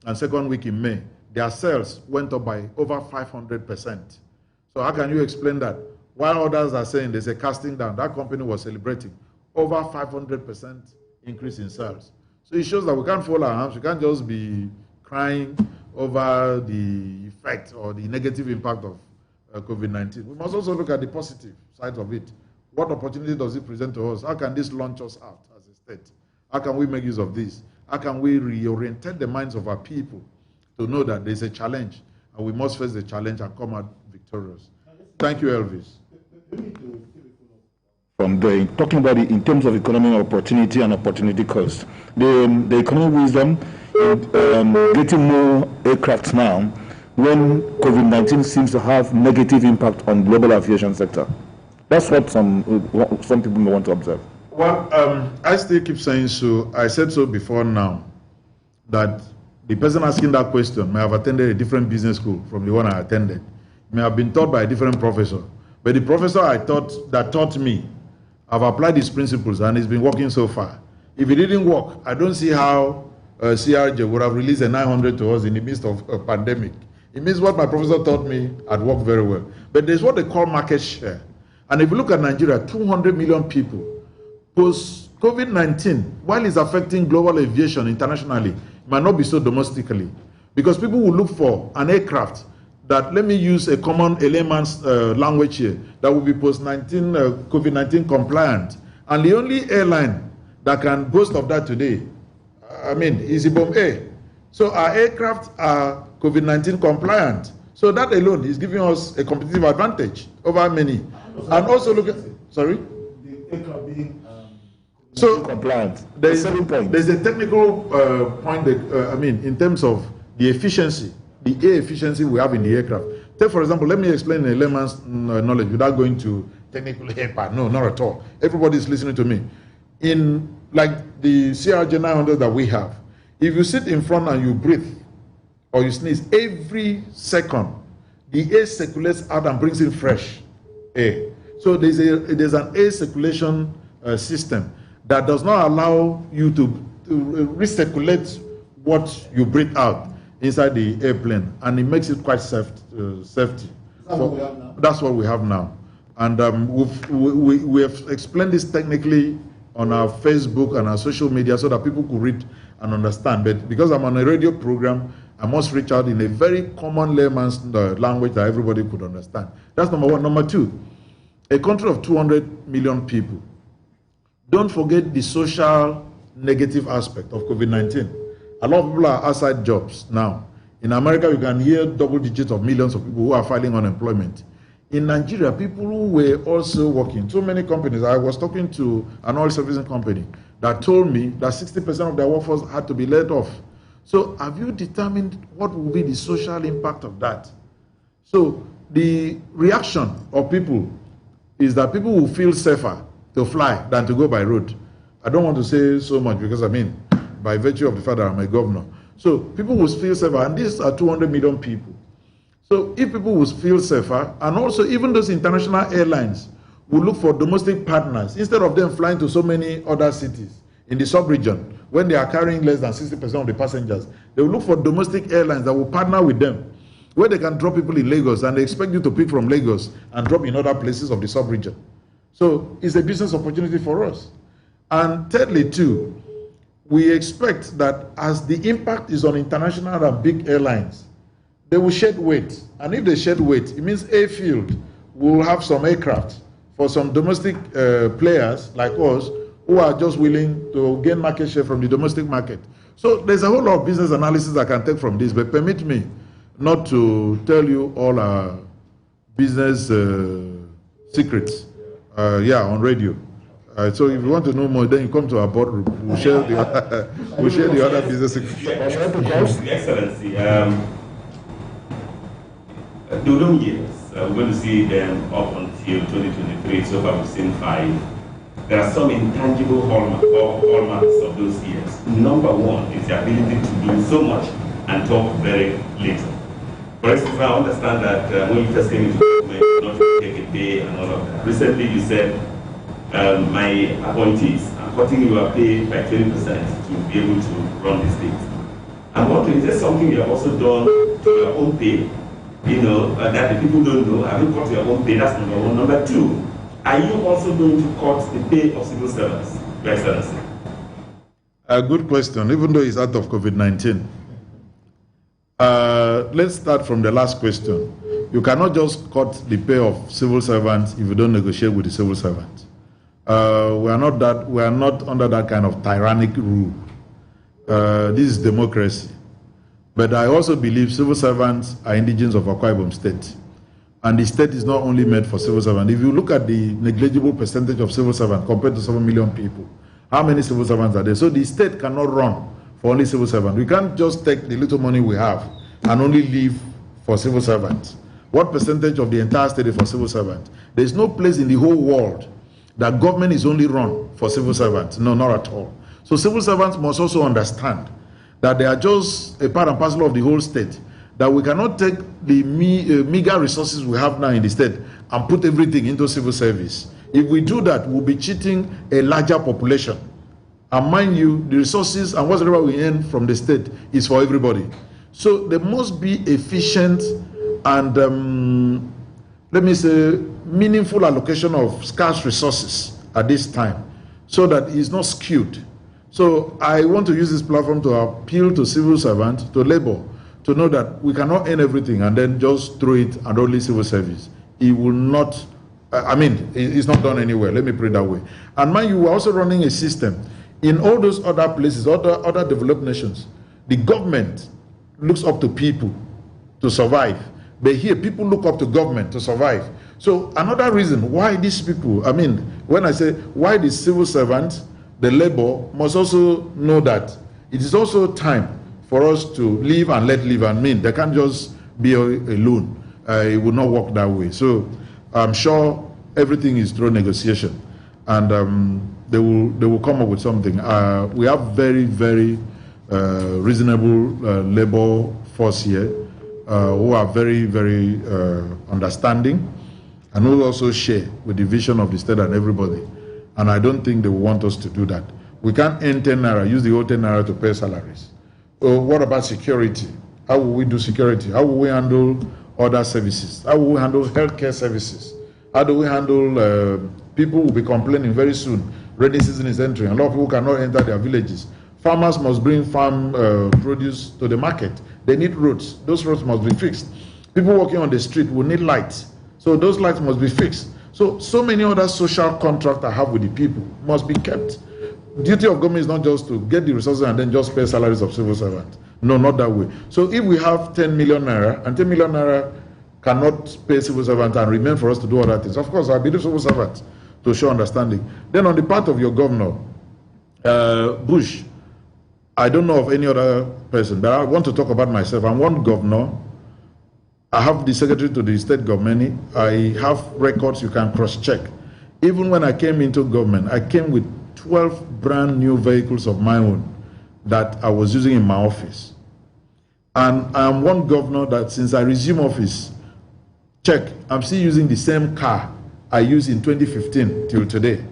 and second week in May, their sales went up by over 500%. So how can you explain that? While others are saying there's a casting down, that company was celebrating over 500% increase in sales. So it shows that we can't fold our arms. We can't just be crying over the effect or the negative impact of COVID-19. We must also look at the positive side of it. What opportunity does it present to us? How can this launch us out as a state? How can we make use of this? How can we reorientate the minds of our people to know that there's a challenge and we must face the challenge and come out victorious? Thank you, Elvis. From the talking about it in terms of economic opportunity and opportunity cost, the economic wisdom in getting more aircraft now when COVID-19 seems to have negative impact on global aviation sector. That's what some people may want to observe. Well, I still keep saying so. I said so before now, that the person asking that question may have attended a different business school from the one I attended. May have been taught by a different professor. But the professor that taught me, I've applied these principles and it's been working so far. If it didn't work, I don't see how CRJ would have released a 900 to us in the midst of a pandemic. It means what my professor taught me had worked very well. But there's what they call market share. And if you look at Nigeria, 200 million people, post-COVID-19, while it's affecting global aviation internationally, it might not be so domestically. Because people will look for an aircraft that, let me use a layman's language here, that will be COVID-19 compliant. And the only airline that can boast of that today, is Ibom A. So our aircraft are COVID-19 compliant. So that alone is giving us a competitive advantage over many. And also look at, sorry? The aircraft being so compliant. There's a technical point that, in terms of the efficiency, the air efficiency we have in the aircraft. Take, for example, let me explain in a layman's knowledge without going to technical air part. No, not at all. Everybody is listening to me. In like the CRJ 900 that we have, if you sit in front and you breathe or you sneeze, every second the air circulates out and brings in fresh air. So there's an air circulation system that does not allow you to recirculate what you breathe out inside the airplane, and it makes it quite safety. That's what we have now. And we have explained this technically on our Facebook and our social media so that people could read and understand. But because I'm on a radio program, I must reach out in a very common layman's language that everybody could understand. That's number one. Number two, a country of 200 million people. Don't forget the social negative aspect of COVID-19. A lot of people are outside jobs now. In America, you can hear double digits of millions of people who are filing unemployment. In Nigeria, people who were also working, so many companies, I was talking to an oil servicing company that told me that 60% of their workforce had to be laid off. So have you determined what will be the social impact of that? So the reaction of people is that people will feel safer to fly than to go by road. I don't want to say so much because by virtue of the fact that I'm a governor. So people will feel safer, and these are 200 million people. So if people will feel safer, and also even those international airlines will look for domestic partners instead of them flying to so many other cities in the sub-region when they are carrying less than 60% of the passengers. They will look for domestic airlines that will partner with them, where they can drop people in Lagos, and they expect you to pick from Lagos and drop in other places of the sub-region. So it's a business opportunity for us. And thirdly, too, we expect that as the impact is on international and big airlines, they will shed weight. And if they shed weight, it means airfield will have some aircraft for some domestic players like us who are just willing to gain market share from the domestic market. So there's a whole lot of business analysis I can take from this, but permit me not to tell you all our business secrets on radio. So if you want to know more, then you come to our boardroom. We'll share the other business secrets. The Excellency, the Udom years, we're going to see them up until 2023. So far, we've seen 5. There are some intangible hallmarks of those years. Number one is the ability to do so much and talk very little. For instance, I understand that when you first came into government, you not to take a pay and all of that. Recently, you said, my appointees, I'm cutting your pay by 20% to be able to run the state. I'm wondering, is there something you have also done to your own pay, that the people don't know? Have you cut your own pay? That's number one. Number two, are you also going to cut the pay of civil servants, Your Excellency? A good question, even though it's out of COVID-19. Let's start from the last question. You cannot just cut the pay of civil servants if you don't negotiate with the civil servants. We are not under that kind of tyrannic rule. This is democracy. But I also believe civil servants are indigents of Akwa Ibom State. And the state is not only meant for civil servants. If you look at the negligible percentage of civil servants compared to 7 million people, how many civil servants are there? So the state cannot run for only civil servants. We can't just take the little money we have and only leave for civil servants. What percentage of the entire state is for civil servants? There's no place in the whole world that government is only run for civil servants. No, not at all. So civil servants must also understand that they are just a part and parcel of the whole state, that we cannot take the meager resources we have now in the state and put everything into civil service. If we do that, we'll be cheating a larger population. And mind you, the resources and whatever we earn from the state is for everybody. So there must be efficient and, let me say, meaningful allocation of scarce resources at this time so that it's not skewed. So I want to use this platform to appeal to civil servants, to labor, to know that we cannot earn everything and then just throw it and only civil service. It will not, it's not done anywhere. Let me put it that way. And mind you, we're also running a system In all those other places, other developed nations, the government looks up to people to survive. But here, people look up to government to survive. So another reason why these people, I mean, when I say why the civil servants, the labor, must also know that it is also time for us to live and let live. I mean, they can't just be alone. It will not work that way. So I'm sure everything is through negotiation, and they will come up with something. We have very, very reasonable labor force here who are very, very understanding, and who also share with the vision of the state and everybody. And I don't think they will want us to do that. We can't earn 10 naira, use the whole 10 naira to pay salaries. What about security? How will we do security? How will we handle other services? How will we handle healthcare services? How do we handle people will be complaining very soon? Rainy season is entering. A lot of people cannot enter their villages. Farmers must bring farm produce to the market. They need roads. Those roads must be fixed. People walking on the street will need lights. So those lights must be fixed. So many other social contracts I have with the people must be kept. Duty of government is not just to get the resources and then just pay salaries of civil servants. No, not that way. So if we have 10 million naira, and 10 million naira cannot pay civil servants and remain for us to do other things, of course, I believe civil servants to show understanding. Then on the part of your governor, Bush, I don't know of any other person, but I want to talk about myself. I'm one governor. I have the secretary to the state government. I have records you can cross-check. Even when I came into government, I came with 12 brand new vehicles of my own that I was using in my office. And I'm one governor that since I resumed office, check, I'm still using the same car I used in 2015 till today.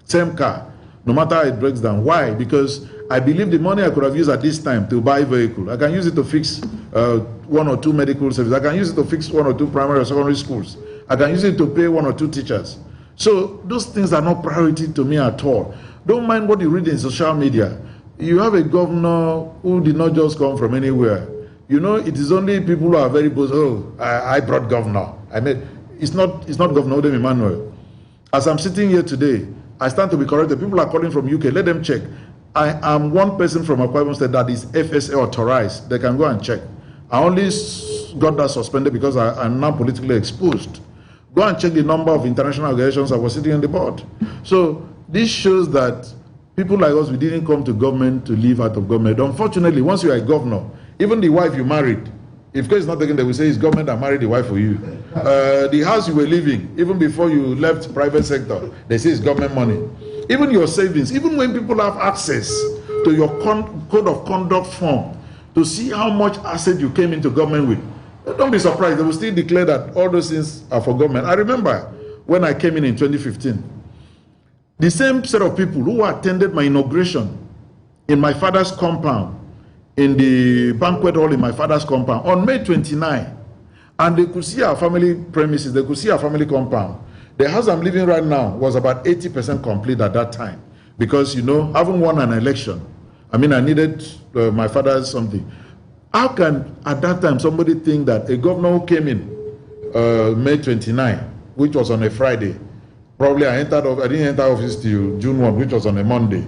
Same car, no matter how it breaks down. Why? Because I believe the money I could have used at this time to buy a vehicle, I can use it to fix 1 or 2 medical services. I can use it to fix 1 or 2 primary or secondary schools. I can use it to pay 1 or 2 teachers. So those things are not priority to me at all. Don't mind what you read in social media. You have a governor who did not just come from anywhere. You know, it is only people who are very bold. Oh, I brought governor. I mean, it's not Governor Udom Emmanuel. As I'm sitting here today, I stand to be corrected. People are calling from UK. Let them check. I am one person from Akwa Ibom State that is FSA authorized. They can go and check. I only got that suspended because I'm now politically exposed. Go and check the number of international organizations I was sitting on the board. So this shows that people like us, we didn't come to government to live out of government. Unfortunately, once you are a governor, even the wife you married, if case is not taken, they will say it's government that married the wife for you. The house you were living, even before you left private sector, they say it's government money. Even your savings, even when people have access to your code of conduct form to see how much asset you came into government with, don't be surprised. They will still declare that all those things are for government. I remember when I came in 2015, the same set of people who attended my inauguration in my father's compound, in the banquet hall in my father's compound, on May 29, and they could see our family premises, they could see our family compound. The house I'm living right now was about 80% complete at that time, because, you know, having won an election, I mean, I needed my father's something. How can, at that time, somebody think that a governor who came in May 29, which was on a Friday, probably I didn't enter office till June 1, which was on a Monday.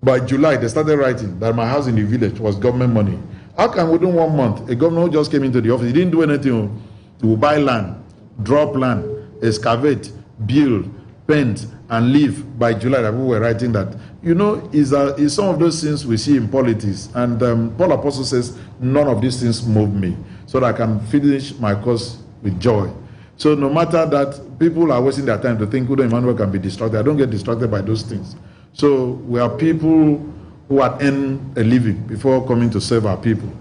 By July, they started writing that my house in the village was government money. How can within 1 month, a governor who just came into the office, he didn't do anything to buy land, drop land, excavate, build, paint, and leave by July that we were writing that. You know, is some of those things we see in politics. And Paul Apostle says, none of these things move me, so that I can finish my course with joy. So no matter that, people are wasting their time to think Udom Emmanuel can be distracted. I don't get distracted by those things. So we are people who had earned a living before coming to serve our people.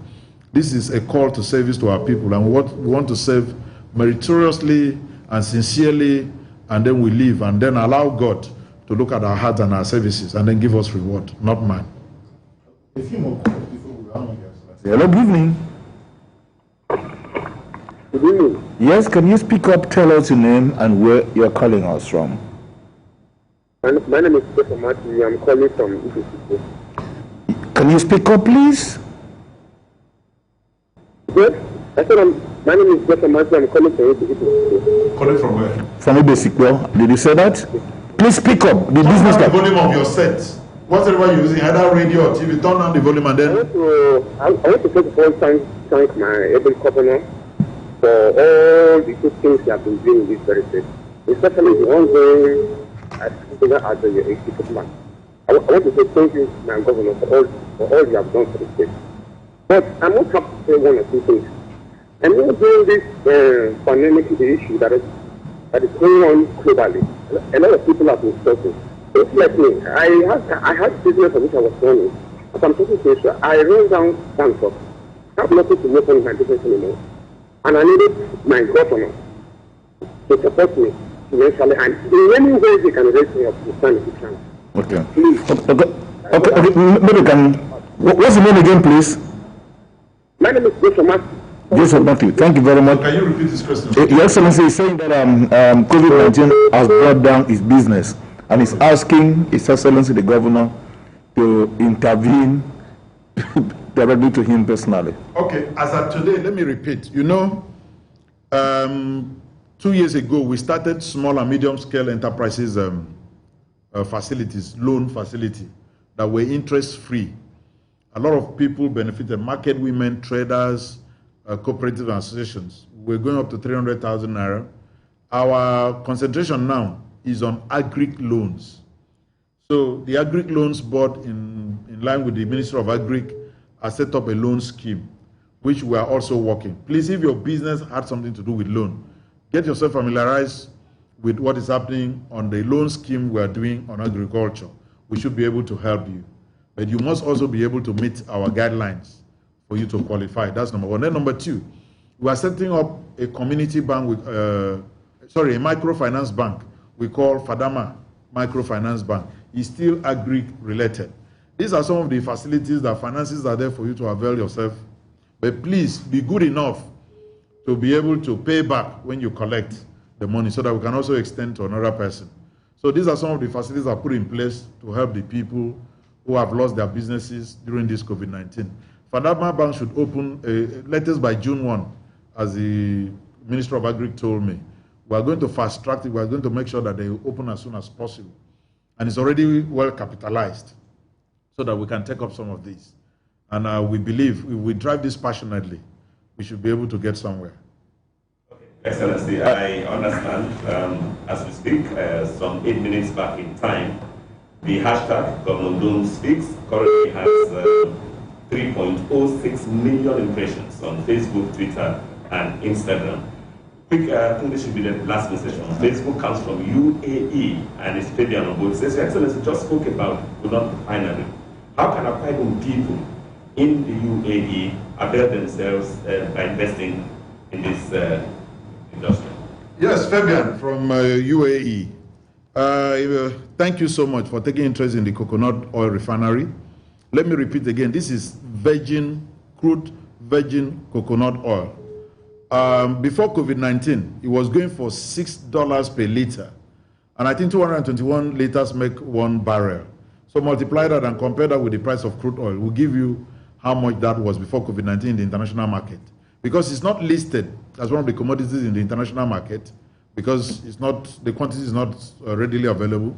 This is a call to service to our people, and we want to serve meritoriously and sincerely, and then we live, and then allow God to look at our hearts and our services, and then give us reward, not man. A few more questions before we round up. Hello, good evening. Good evening. Yes, can you speak up, tell us your name and where you're calling us from? My name is Joseph Matthew. I'm calling from Udom. Can you speak up, please? Yes, I said my name is Joseph Matthew. I'm calling from Udom. Calling from where? From Ibesikwo. Did you say that? Please speak up. The Turn business down the volume of your set. Whatever you're using, either radio or TV, turn down the volume and then... I want to first of all thank my able governor for all the good things he has been doing in this very state, especially the ongoing as the executive man. I want to say thank you, my governor, for all you have done for the state. But I must have to say one or two things. And during this pandemic issue that is going on globally, a lot of people have been suffering. It's like me. I had business of which I was running. As I'm talking to you, I ran down Bangkok. I have nothing to work on my business anymore. And I needed my governor to support me financially. And in many ways, he can raise me up to stand if he can. Okay. Please. Okay. Maybe can. What's the name again, please? My name is Joseph Matthew. Joseph Matthew. Thank you very much. Can you repeat this question? Your Excellency is saying that COVID-19 has brought down his business, and is asking His Excellency the Governor to intervene directly to him personally. Okay, as of today, let me repeat. You know, 2 years ago, we started small and medium-scale enterprises facilities, loan facility, that were interest-free. A lot of people benefited, market women, traders, cooperative associations. We're going up to 300,000 naira. Our concentration now is on agri loans. So the agri loans board, in line with the Ministry of Agri, has set up a loan scheme, which we are also working. Please, if your business had something to do with loan, get yourself familiarized with what is happening on the loan scheme we are doing on agriculture. We should be able to help you. But you must also be able to meet our guidelines for you to qualify. That's number one. Then number two, we are setting up a community bank with, a microfinance bank we call Fadama Microfinance Bank. It's still agri-related. These are some of the facilities that finances are there for you to avail yourself. But please be good enough to be able to pay back when you collect the money so that we can also extend to another person. So these are some of the facilities that are put in place to help the people who have lost their businesses during this COVID-19. Fadama Bank should open latest by June 1, as the Minister of Agri told me. We are going to fast track it. We are going to make sure that they open as soon as possible. And it's already well capitalized so that we can take up some of these. And we believe if we drive this passionately, we should be able to get somewhere. Okay. Excellency, I understand as we speak, some 8 minutes back in time, the hashtag Governor Udom Speaks currently has 3.06 million impressions on Facebook, Twitter, and Instagram. I think this should be the last message on Facebook. Comes from UAE and it's Fabian on board. It says, Your Excellency just spoke about Udom Refinery. How can Akwa Ibom people in the UAE avail themselves by investing in this industry? Yes, Fabian from UAE. Thank you so much for taking interest in the coconut oil refinery. Let me repeat again, this is crude virgin coconut oil. Before COVID-19, it was going for $6 per liter. And I think 221 liters make 1 barrel. So multiply that and compare that with the price of crude oil. We'll give you how much that was before COVID-19 in the international market. Because it's not listed as one of the commodities in the international market, because it's not, the quantity is not readily available.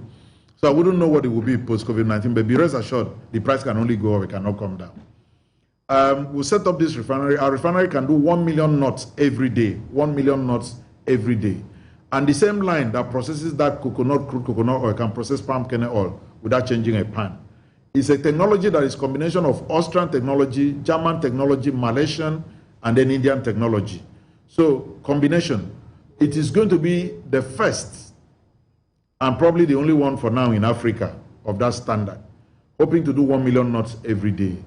So I wouldn't know what it would be post-COVID-19, but be rest assured, the price can only go up, it cannot come down. We'll set up this refinery. Our refinery can do 1 million knots every day, 1 million knots every day. And the same line that processes that crude coconut oil can process palm kernel oil without changing a pan. It's a technology that is a combination of Austrian technology, German technology, Malaysian, and then Indian technology. So combination. It is going to be the first and probably the only one for now in Africa of that standard, hoping to do 1 million knots every day.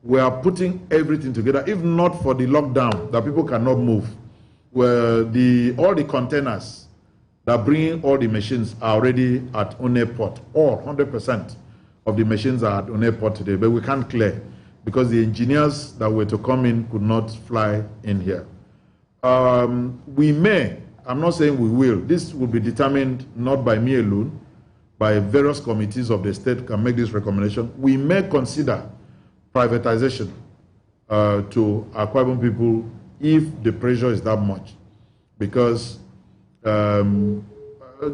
We are putting everything together, if not for the lockdown that people cannot move, where all the containers that bring all the machines are already at One Port. All 100% of the machines are at One Port today, but we can't clear because the engineers that were to come in could not fly in here. We may, I'm not saying we will, this will be determined not by me alone, by various committees of the state can make this recommendation. We may consider privatization to Akwa Ibom people if the pressure is that much, because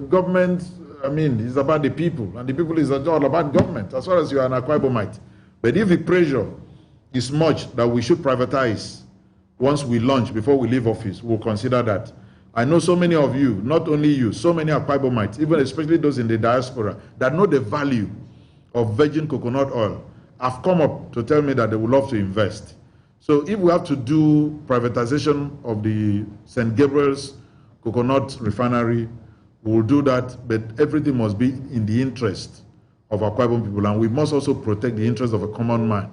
government I mean, it's about the people, and the people is all about government, as far as you are an Akwa Ibomite. But if the pressure is much that we should privatize once we launch, before we leave office, we'll consider that. I know so many of you, not only you, so many Akwa Ibomites, even especially those in the diaspora, that know the value of virgin coconut oil, have come up to tell me that they would love to invest. So if we have to do privatization of the St. Gabriel's coconut refinery, we'll do that, but everything must be in the interest of Akwa Ibom people, and we must also protect the interest of a common man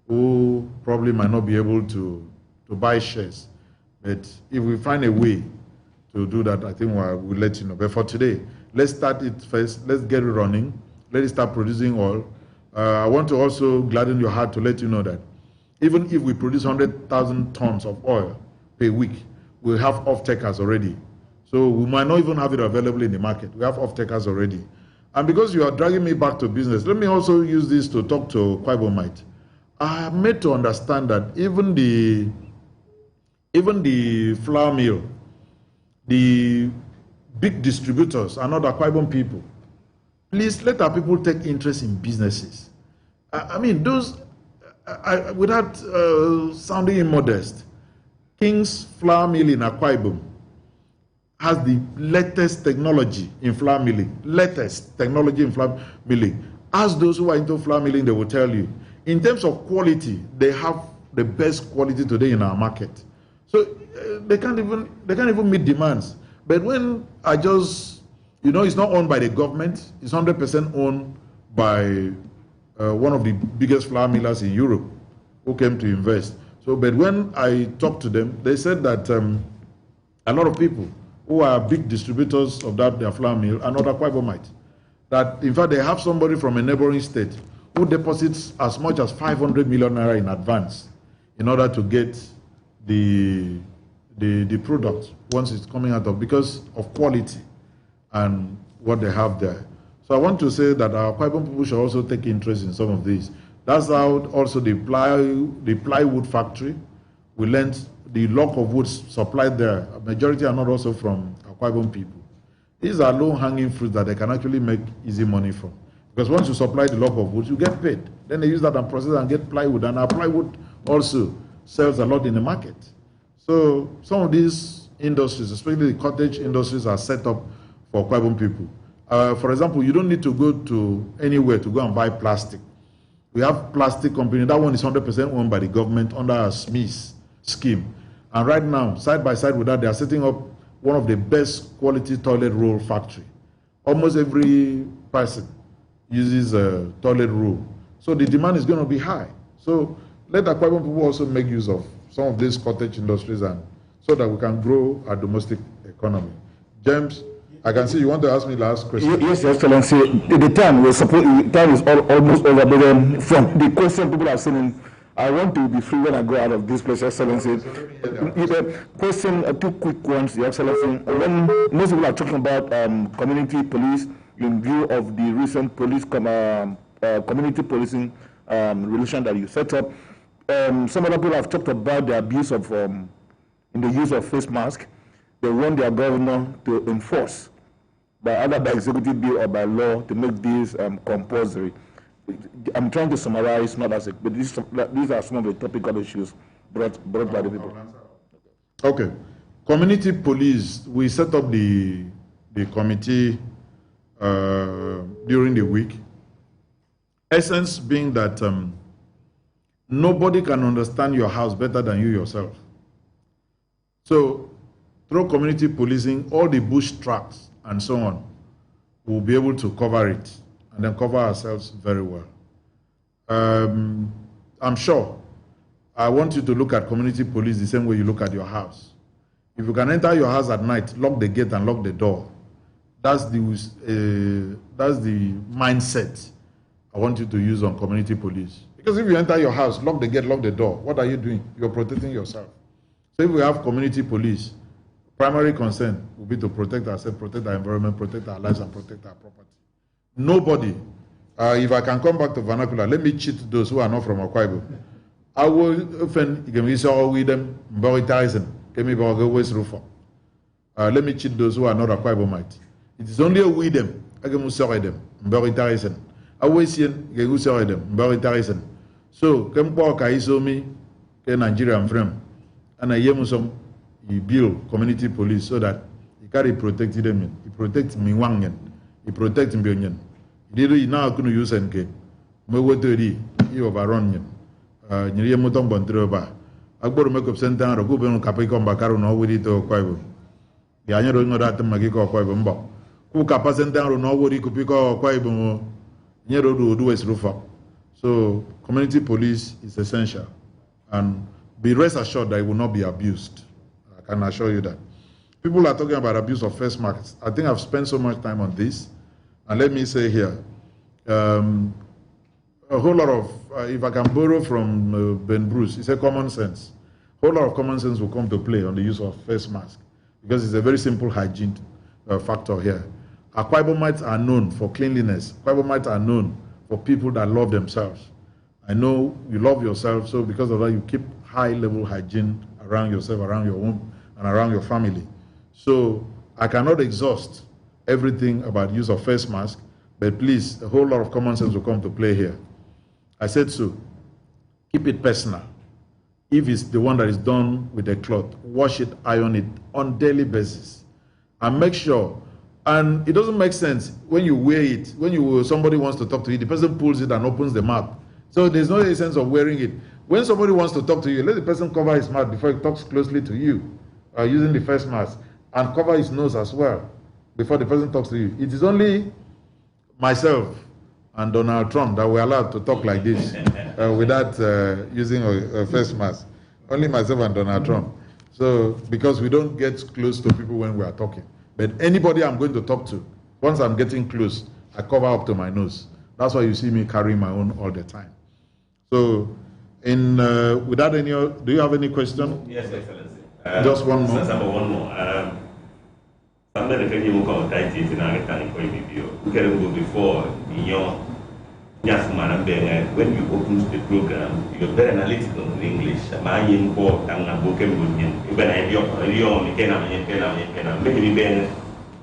who probably might not be able to buy shares. But if we find a way to do that, I think we'll let you know. But for today, let's start it first. Let's get it running. Let it start producing oil. I want to also gladden your heart to let you know that even if we produce 100,000 tons of oil per week, we'll have off-takers already. So we might not even have it available in the market. We have off-takers already. And because you are dragging me back to business, let me also use this to talk to Akwa Ibomite. I am made to understand that even the flour mill, the big distributors are not Akwa Ibom people. Please let our people take interest in businesses. I mean, those, without sounding immodest, King's Flour Mill in Akwa Ibom has the latest technology in flour milling. Latest technology in flour milling. Ask those who are into flour milling, they will tell you. In terms of quality, they have the best quality today in our market. So they can't even meet demands. But when I just, it's not owned by the government, it's 100% owned by one of the biggest flour millers in Europe who came to invest. So, but when I talked to them, they said that a lot of people who are big distributors of their flour mill are not Akwa Ibomite. That in fact they have somebody from a neighboring state who deposits as much as 500 million naira in advance in order to get the product once it's coming out of, because of quality and what they have there. So I want to say that our Akwa Ibom people should also take interest in some of these. That's how also the plywood factory, we learned the lock of woods supplied there. A majority are not also from Akwa Ibom people. These are low-hanging fruits that they can actually make easy money from. Because once you supply the lock of woods, you get paid. Then they use that and process and get plywood. And our plywood also sells a lot in the market. So some of these industries, especially the cottage industries, are set up for Akwa Ibom people. For example, you don't need to go to anywhere to go and buy plastic. We have plastic company. That one is 100% owned by the government under a SMEs scheme. And right now, side by side with that, they are setting up one of the best quality toilet roll factory. Almost every person uses a toilet roll. So the demand is going to be high. So let Akwa Ibom people also make use of some of these cottage industries, and so that we can grow our domestic economy. James, I can see you want to ask me the last question. Yes, Excellency. The time is almost over, but then from the question people are saying, I want to be free when I go out of this place, Excellency. Question, two quick ones, Your Excellency. When most people are talking about community police in view of the recent police community policing relation that you set up, some other people have talked about the abuse of in the use of face mask. They want their governor to enforce either by executive bill or by law to make this compulsory. I'm trying to summarize, not as but these are some of the topical issues brought by the people. Okay. Community police, we set up the committee during the week. Essence being that nobody can understand your house better than you yourself. So through community policing, all the bush tracks and so on, we'll be able to cover it and then cover ourselves very well. I'm sure I want you to look at community police the same way you look at your house. If you can enter your house at night, lock the gate and lock the door. That's the mindset I want you to use on community police. Because if you enter your house, lock the gate, lock the door, what are you doing? You're protecting yourself. So if we have community police, primary concern will be to protect ourselves, protect our environment, protect our lives, and protect our property. Nobody, if I can come back to vernacular, let me cheat those who are not from Akwa Ibom. I will offend them, let me cheat those who are not Akwa Ibomite. It is only a we them agemu soredem mboritarisen awesien gegu soredem mboritarisen so kempo ka isomi ke Nigeria frame ana yemusom he build community police so that he carry protect them, he protect me wangen, he protect mbionyen. He did now couldn't use NK. Mewotori, he overrun him. Nyiri mutong bontroba. Agboro make up center and go ben kapiko mbakaru no wori to Akwa Ibom. Ya nyero ngo dat magiko Akwa Ibom mbo. Ku kapa center no wori kupiko Akwa Ibom nyero do west rufa. So community police is essential, and be rest assured that it will not be abused. I can assure you that. People are talking about abuse of first markets. I think I've spent so much time on this. And let me say here, a whole lot of, if I can borrow from Ben Bruce, it's a common sense. A whole lot of common sense will come to play on the use of face mask, because it's a very simple hygiene factor here. Akwa Ibomites are known for cleanliness. Akwa Ibomites are known for people that love themselves. I know you love yourself, so because of that, you keep high-level hygiene around yourself, around your home, and around your family. So I cannot exhaust everything about use of face mask, but please, a whole lot of common sense will come to play here. I said so. Keep it personal. If it's the one that is done with a cloth, wash it, iron it on daily basis, and make sure. And it doesn't make sense when you wear it. When somebody wants to talk to you, the person pulls it and opens the mouth. So there's no sense of wearing it. When somebody wants to talk to you, let the person cover his mouth before he talks closely to you, using the face mask, and cover his nose as well before the person talks to you. It is only myself and Donald Trump that were allowed to talk like this without using a face mask. Only myself and Donald Trump. So, because we don't get close to people when we are talking. But anybody I'm going to talk to, once I'm getting close, I cover up to my nose. That's why you see me carrying my own all the time. So, without any, do you have any question? Yes, Excellency. Just one more. One more. Somebody can you come tight in a time video. We can go before when you open the program, you're very analytical in English. My import and a book and when I maybe Ben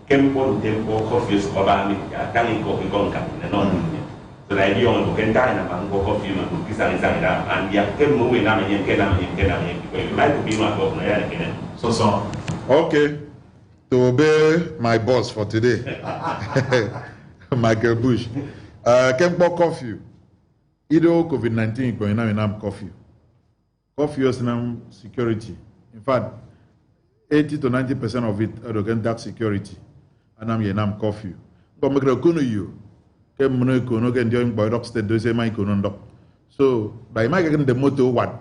Kempo Tempo coffees or Tani coffee contact and on. So the idea on book and dine among coffee and cookies and ya came moving and like to be my governor. So, okay. To obey my boss for today, Michael Bush. Kempo coffee. Ido COVID-19 going now in coffee. Coffee is now security. In fact, 80 to 90% of it are that security. And I'm yenam coffee. But me kono you. Kem mono kono ken join by rock state do say my kono. So by my the moto what?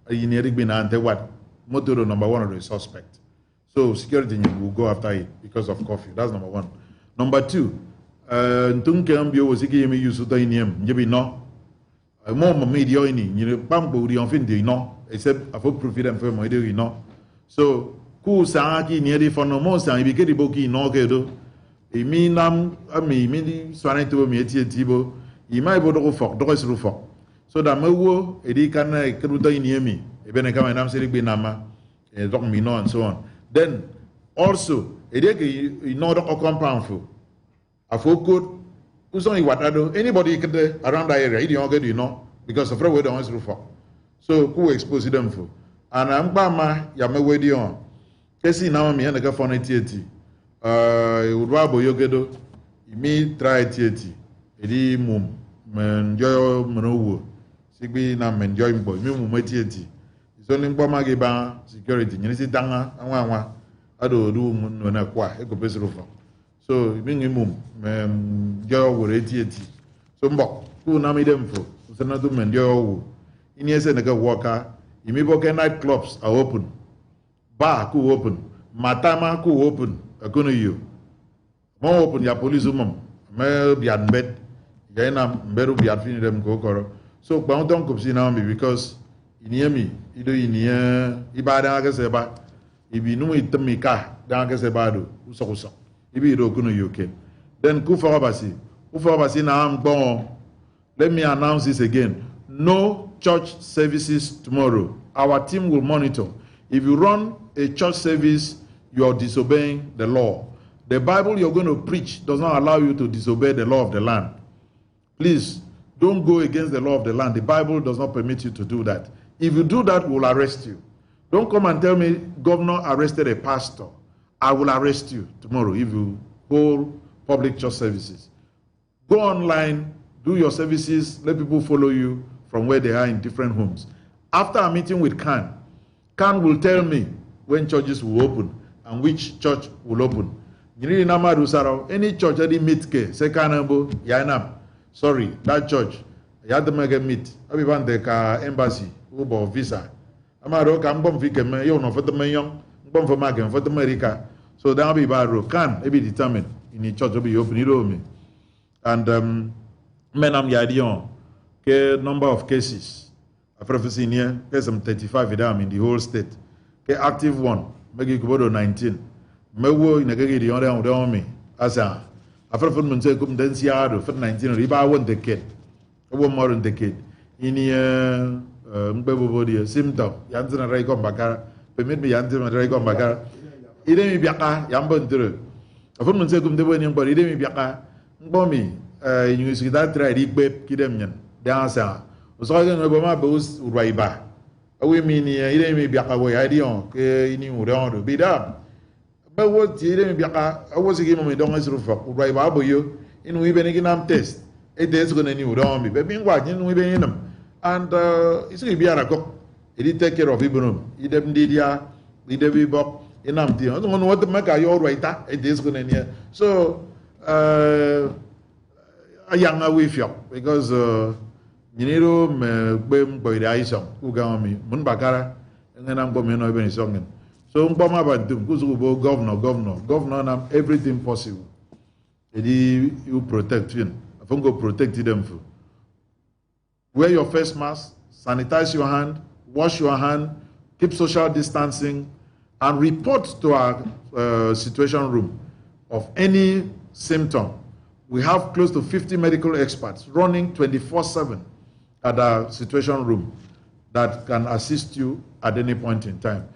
Engineering bin ante what? Moto number one of the suspect. So security will go after it because of coffee. That's number one. Number two, Ntunkambio was giving me use to the name. You know, more media in you bamboo the unfin no, except I hope profit and firm idea, you know. So, who saki nearly for no more, and if you get the bookie no gedo, a mean, I mean, swanning to me at Tibo, he might go for Doris Rufo. So that Mewo, Eddie can Karuta near me, even a come and I'm saying Binama, a dog me no, and so on. Then also, you know the compound for a folk who's only what I do. Anybody around the area, you know, because of the way they want to for. So, who expose them for? And I'm Bama, Yamawedi on. Casey now, me and the government TT. Urabo Yogedo, me try TT. Edi mum, enjoy Manowo. Sigby Nam enjoying boy, me mum TT. Only Bama security. You see, Danga, and I do when I quite a good roof. So, minimum, Joe were 80. So, who name them for? Senator Mendio. In yes, and a worker, Imiboke nightclubs are open. Bar who open. Matama who open. A gonna you. More open your police woman. May be at bed. Yana, better be at finish them go. So, Boundon could see now because. Iniemi ido inia ibada ga seba ibi nu itemika da ga seba do usokuso ibi do kuno yoke then kufabasi na am gbon. Let me announce this again. No church services tomorrow. Our team will monitor. If you run a church service, you are disobeying the law. The Bible you're going to preach does not allow you to disobey the law of the land. Please, don't go against the law of the land. The Bible does not permit you to do that. If you do that, we'll arrest you. Don't come and tell me governor arrested a pastor. I will arrest you tomorrow if you hold public church services. Go online, do your services, let people follow you from where they are in different homes. After a meeting with Khan will tell me when churches will open and which church will open. Any church that meet sorry, that church, you had to make a meet. I want the embassy, Uber visa. Amaro can bomb Vicam, you know, for the Mayon, bomb for Magan, for the America. So that'll be bad. Can be determined in the church will be open, you know me. And menam yadion, number of cases. A prophecy here, there's some 35 of them in the whole state. Active one, make it go to 19. Mewo in a gigi on me. As a prophet say, come dance yard for 19, riba one decade. A one more decade. In here, Mbebody, symptom, Yanson and Raycom Bakara, permit me Yanson and Raycom Bakara. Idemi Biaka, Yambon Duru. A woman said, come the winning, but Idemi Biaka, Bommy, you see that try, Beb, Kidemian, the answer. So I don't know about both Raiba. We mean, Idemi Biaka, way idea, in you don't be done. But what Idemi Biaka, I was giving me don't answer for Raiba, you in we benign test. It is going to new down me, but being watching we in them. And it's going to be a cook. It take care of Ibom. It did ya, it did Bob, in Amty. I don't know what to make a your writer. It is going to near. So, a younger with you because you need to be by the ice on Ugami, Munbakara, and then I'm going to be song. So, Mbama, governor, everything possible. You protect him. I think go protect them for. Wear your face mask, sanitize your hand, wash your hand, keep social distancing, and report to our situation room of any symptom. We have close to 50 medical experts running 24/7 at our situation room that can assist you at any point in time.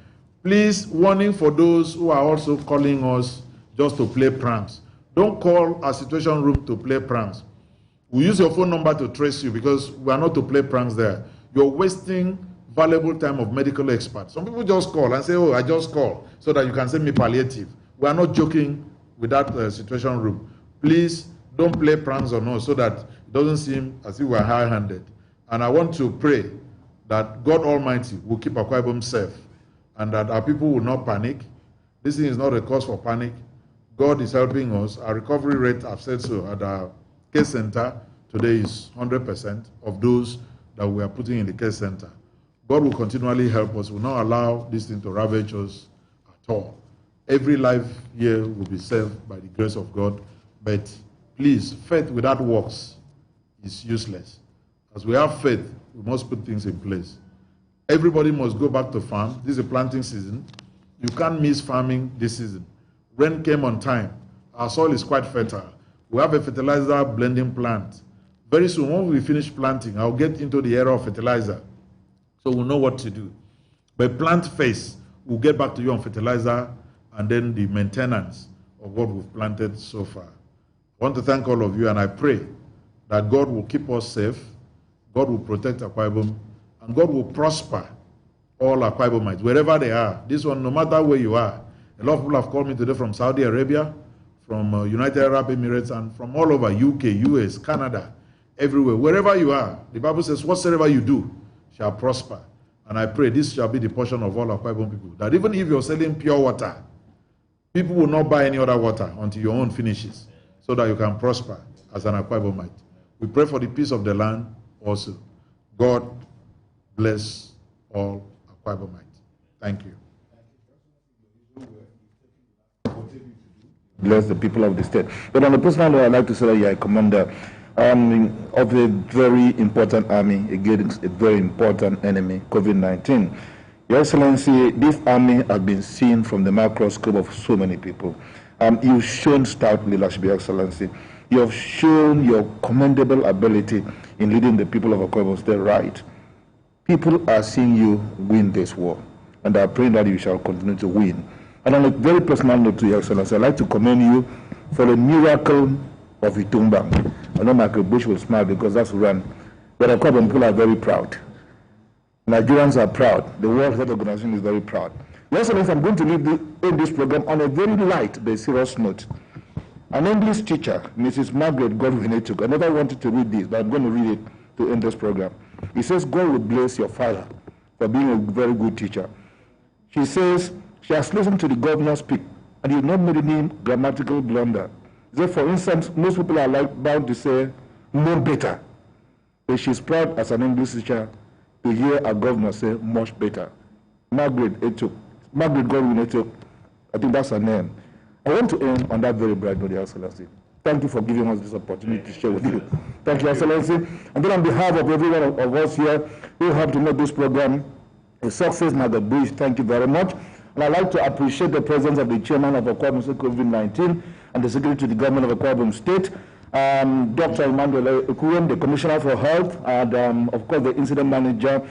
Please, warning for those who are also calling us just to play pranks. Don't call our situation room to play pranks. We use your phone number to trace you because we are not to play pranks there. You're wasting valuable time of medical experts. Some people just call and say, oh, I just called so that you can send me palliative. We are not joking with that situation room. Please don't play pranks on us so that it doesn't seem as if we are high-handed. And I want to pray that God Almighty will keep Akwa Ibom safe and that our people will not panic. This thing is not a cause for panic. God is helping us. Our recovery rate, I've said so, at our care center today is 100% of those that we are putting in the care center. God will continually help us. Will not allow this thing to ravage us at all. Every life here will be saved by the grace of God. But please, faith without works is useless. As we have faith, we must put things in place. Everybody must go back to farm. This is a planting season. You can't miss farming this season. Rain came on time. Our soil is quite fertile. We have a fertilizer blending plant. Very soon, when we finish planting, I'll get into the area of fertilizer. So we'll know what to do. But plant phase, we'll get back to you on fertilizer and then the maintenance of what we've planted so far. I want to thank all of you, and I pray that God will keep us safe, God will protect Akwa Ibom, and God will prosper all Akwa Ibomites, wherever they are. This one, no matter where you are. A lot of people have called me today from Saudi Arabia, from United Arab Emirates, and from all over, UK, US, Canada, everywhere. Wherever you are, the Bible says, whatsoever you do shall prosper. And I pray this shall be the portion of all Akwa Ibom people. That even if you're selling pure water, people will not buy any other water until your own finishes, so that you can prosper as an Akwa Ibomite. We pray for the peace of the land also. God bless all Akwa Ibomites. Thank you. Bless the people of the state. But on the personal note, I'd like to say that you are a commander of a very important army against a very important enemy, COVID-19. Your Excellency, this army has been seen from the microscope of so many people. You've shown stout leadership, Your Excellency. You have shown your commendable ability in leading the people of Akwa Ibom State right. People are seeing you win this war, and are praying that you shall continue to win. And on a very personal note to Your Excellency, I'd like to commend you for the miracle of Itumba. I know Michael Bush will smile because that's run. But Akwa Ibom people are very proud. Nigerians are proud. The World Health Organization is very proud. Your Excellency, I'm going to end this program on a very light but serious note. An English teacher, Mrs. Margaret Godwin-Etuk, I never wanted to read this, but I'm going to read it to end this program. He says, God will bless your father for being a very good teacher. She says, she has listened to the governor speak, and he has not made any grammatical blunder. So, for instance, most people are bound to say, no better. But she's proud as an English teacher to hear a governor say, much better. Margaret Godwin-Etuk, I think that's her name. I want to end on that very bright note, Your Excellency. Thank you for giving us this opportunity to share with you. Thank you, Your Excellency. And then on behalf of every one of us here who helped to make this program a success, Margaret Bush, thank you very much. And I'd like to appreciate the presence of the chairman of Akwa Ibom State COVID-19 and the secretary to the government of Akwa Ibom State, Dr. Emmanuel, the commissioner for health, and of course the incident manager,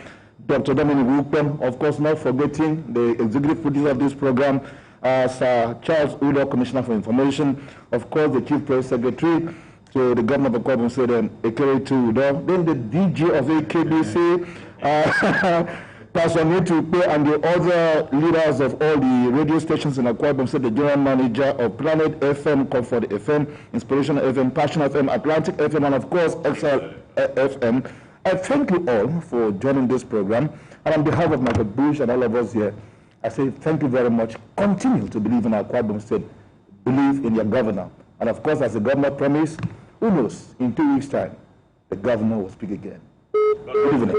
Dr. Dominic Wukpen, of course not forgetting the executive producer of this program, Sir Charles Udom, Commissioner for Information, of course the Chief Press Secretary to the Governor of Akwa Ibom State, Ekere Udom, then the DG of AKBC, Pastor Nitupe, and the other leaders of all the radio stations in Akwa Ibom State, the General Manager of Planet FM, Comfort FM, Inspiration FM, Passion FM, Atlantic FM, and of course Excel FM. I thank you all for joining this program, and on behalf of Michael Bush and all of us here, I say thank you very much. Continue to believe in Akwa Ibom State. Believe in your governor. And of course, as the governor promised, who knows, in 2 weeks' time, the governor will speak again. Good evening.